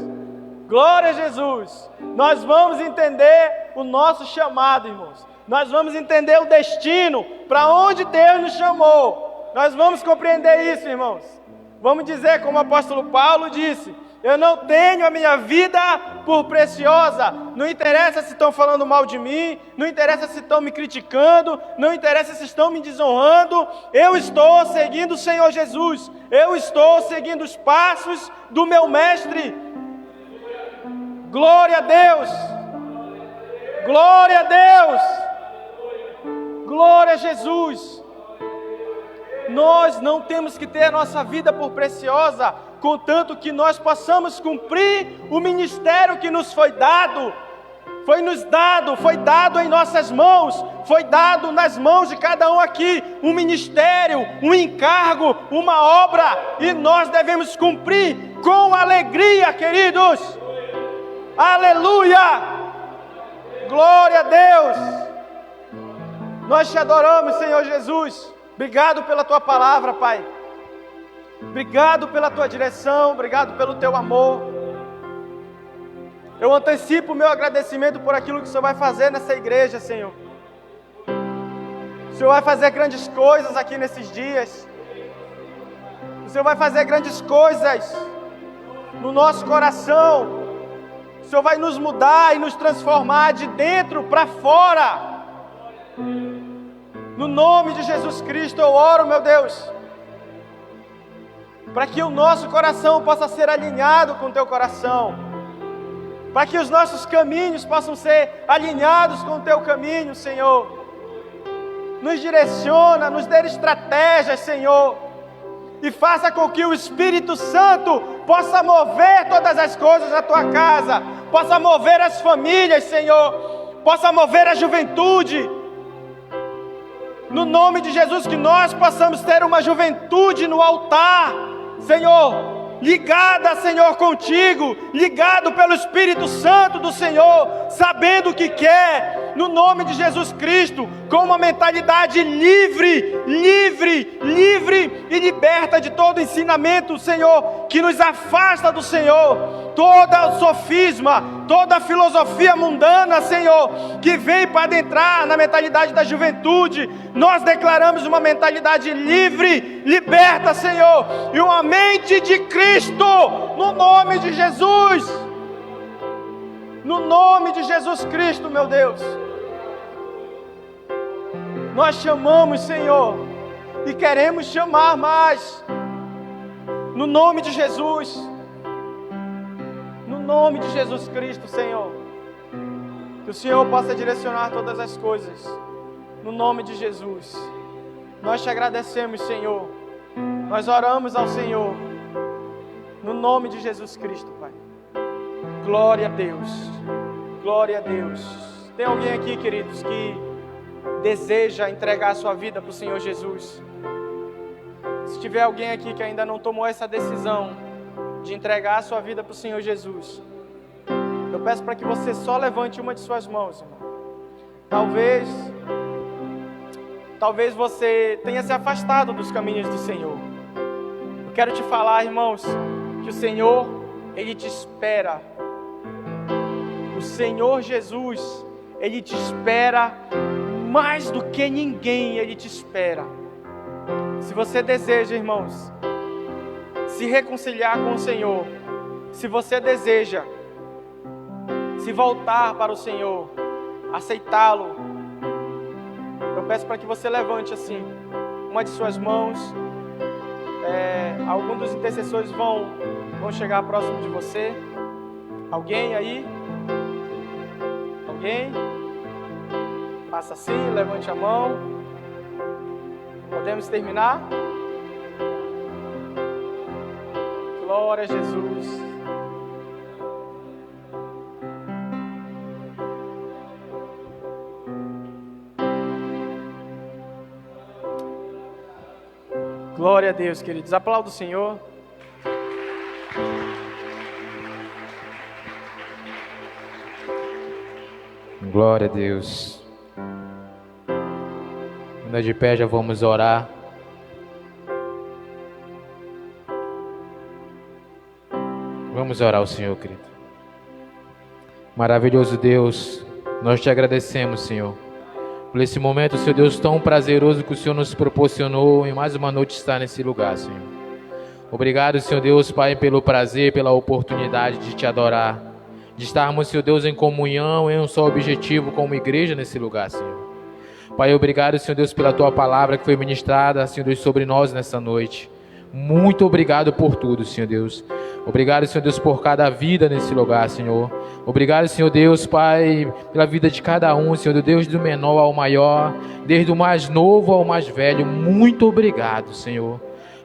[SPEAKER 4] Glória a Jesus. Nós vamos entender o nosso chamado, irmãos. Nós vamos entender o destino, para onde Deus nos chamou. Nós vamos compreender isso, irmãos. Vamos dizer como o apóstolo Paulo disse: eu não tenho a minha vida por preciosa. Não interessa se estão falando mal de mim, não interessa se estão me criticando, não interessa se estão me desonrando. Eu estou seguindo o Senhor Jesus. Eu estou seguindo os passos do meu mestre. Glória a Deus. Glória a Deus. Glória a Jesus. Nós não temos que ter a nossa vida por preciosa, contanto que nós possamos cumprir o ministério que nos foi dado. foi dado em nossas mãos, foi dado nas mãos de cada um aqui um ministério, um encargo, uma obra, e nós devemos cumprir com alegria, queridos. Aleluia! Glória a Deus! Nós te adoramos, Senhor Jesus. Obrigado pela tua palavra, Pai. Obrigado pela tua direção, obrigado pelo teu amor. Eu antecipo o meu agradecimento por aquilo que o Senhor vai fazer nessa igreja, Senhor. O Senhor vai fazer grandes coisas aqui nesses dias. O Senhor vai fazer grandes coisas no nosso coração. O Senhor vai nos mudar e nos transformar de dentro para fora. No nome de Jesus Cristo eu oro, meu Deus, para que o nosso coração possa ser alinhado com o teu coração, para que os nossos caminhos possam ser alinhados com o teu caminho, Senhor. Nos direciona, nos dê estratégias, Senhor, e faça com que o Espírito Santo possa mover todas as coisas na tua casa, possa mover as famílias, Senhor, possa mover a juventude. No nome de Jesus, que nós possamos ter uma juventude no altar, Senhor, ligada, Senhor, contigo, ligado pelo Espírito Santo do Senhor, sabendo o que quer, no nome de Jesus Cristo, com uma mentalidade livre e liberta de todo ensinamento, Senhor, que nos afasta do Senhor, toda sofisma, toda filosofia mundana, Senhor, que vem para adentrar na mentalidade da juventude. Nós declaramos uma mentalidade livre, liberta, Senhor, e uma mente de Cristo, no nome de Jesus. No nome de Jesus Cristo, meu Deus. Nós chamamos, Senhor, e queremos chamar mais. No nome de Jesus. No nome de Jesus Cristo, Senhor. Que o Senhor possa direcionar todas as coisas. No nome de Jesus. Nós te agradecemos, Senhor. Nós oramos ao Senhor. No nome de Jesus Cristo, Pai. Glória a Deus. Glória a Deus. Tem alguém aqui, queridos, que deseja entregar a sua vida para o Senhor Jesus? Se tiver alguém aqui que ainda não tomou essa decisão de entregar a sua vida para o Senhor Jesus, eu peço para que você só levante uma de suas mãos, irmão. Talvez você tenha se afastado dos caminhos do Senhor. Eu quero te falar, irmãos, que o Senhor, Ele te espera. O Senhor Jesus, Ele te espera mais do que ninguém, Ele te espera. Se você deseja, irmãos, se reconciliar com o Senhor, se você deseja se voltar para o Senhor, aceitá-lo, eu peço para que você levante assim uma de suas mãos. Alguns dos intercessores vão chegar próximo de você. Alguém aí? Alguém? Faça assim, levante a mão. Podemos terminar? Glória a Jesus. Glória a Deus, queridos. Aplauda o Senhor.
[SPEAKER 1] Glória a Deus. Quando é de pé, já vamos orar. Vamos orar ao Senhor, querido. Maravilhoso Deus, nós te agradecemos, Senhor, por esse momento, Senhor Deus, tão prazeroso que o Senhor nos proporcionou em mais uma noite estar nesse lugar, Senhor. Obrigado, Senhor Deus, Pai, pelo prazer, pela oportunidade de te adorar, de estarmos, Senhor Deus, em comunhão, em um só objetivo como igreja nesse lugar, Senhor. Pai, obrigado, Senhor Deus, pela Tua palavra que foi ministrada, Senhor Deus, sobre nós nessa noite. Muito obrigado por tudo, Senhor Deus. Obrigado, Senhor Deus, por cada vida nesse lugar, Senhor. Obrigado, Senhor Deus, Pai, pela vida de cada um, Senhor Deus, do menor ao maior, desde o mais novo ao mais velho. Muito obrigado, Senhor.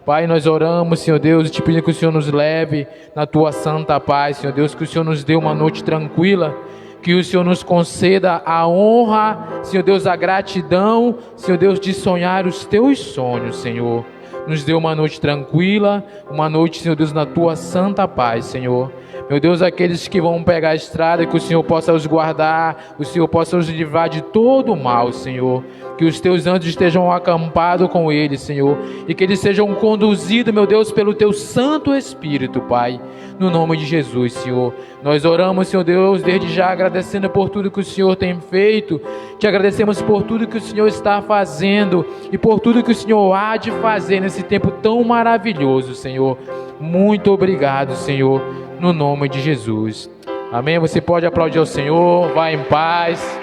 [SPEAKER 1] Pai, nós oramos, Senhor Deus, e te pedimos que o Senhor nos leve na Tua santa paz, Senhor Deus, que o Senhor nos dê uma noite tranquila, Que o Senhor nos conceda a honra, Senhor Deus, a gratidão, Senhor Deus, de sonhar os teus sonhos, Senhor. Nos dê uma noite tranquila, uma noite, Senhor Deus, na tua santa paz, Senhor. Meu Deus, aqueles que vão pegar a estrada, que o Senhor possa os guardar, o Senhor possa os livrar de todo o mal, Senhor. Que os teus anjos estejam acampados com eles, Senhor. E que eles sejam conduzidos, meu Deus, pelo teu Santo Espírito, Pai. No nome de Jesus, Senhor. Nós oramos, Senhor Deus, desde já agradecendo por tudo que o Senhor tem feito. Te agradecemos por tudo que o Senhor está fazendo e por tudo que o Senhor há de fazer nesse tempo tão maravilhoso, Senhor. Muito obrigado, Senhor, no nome de Jesus. Amém? Você pode aplaudir ao Senhor. Vá em paz.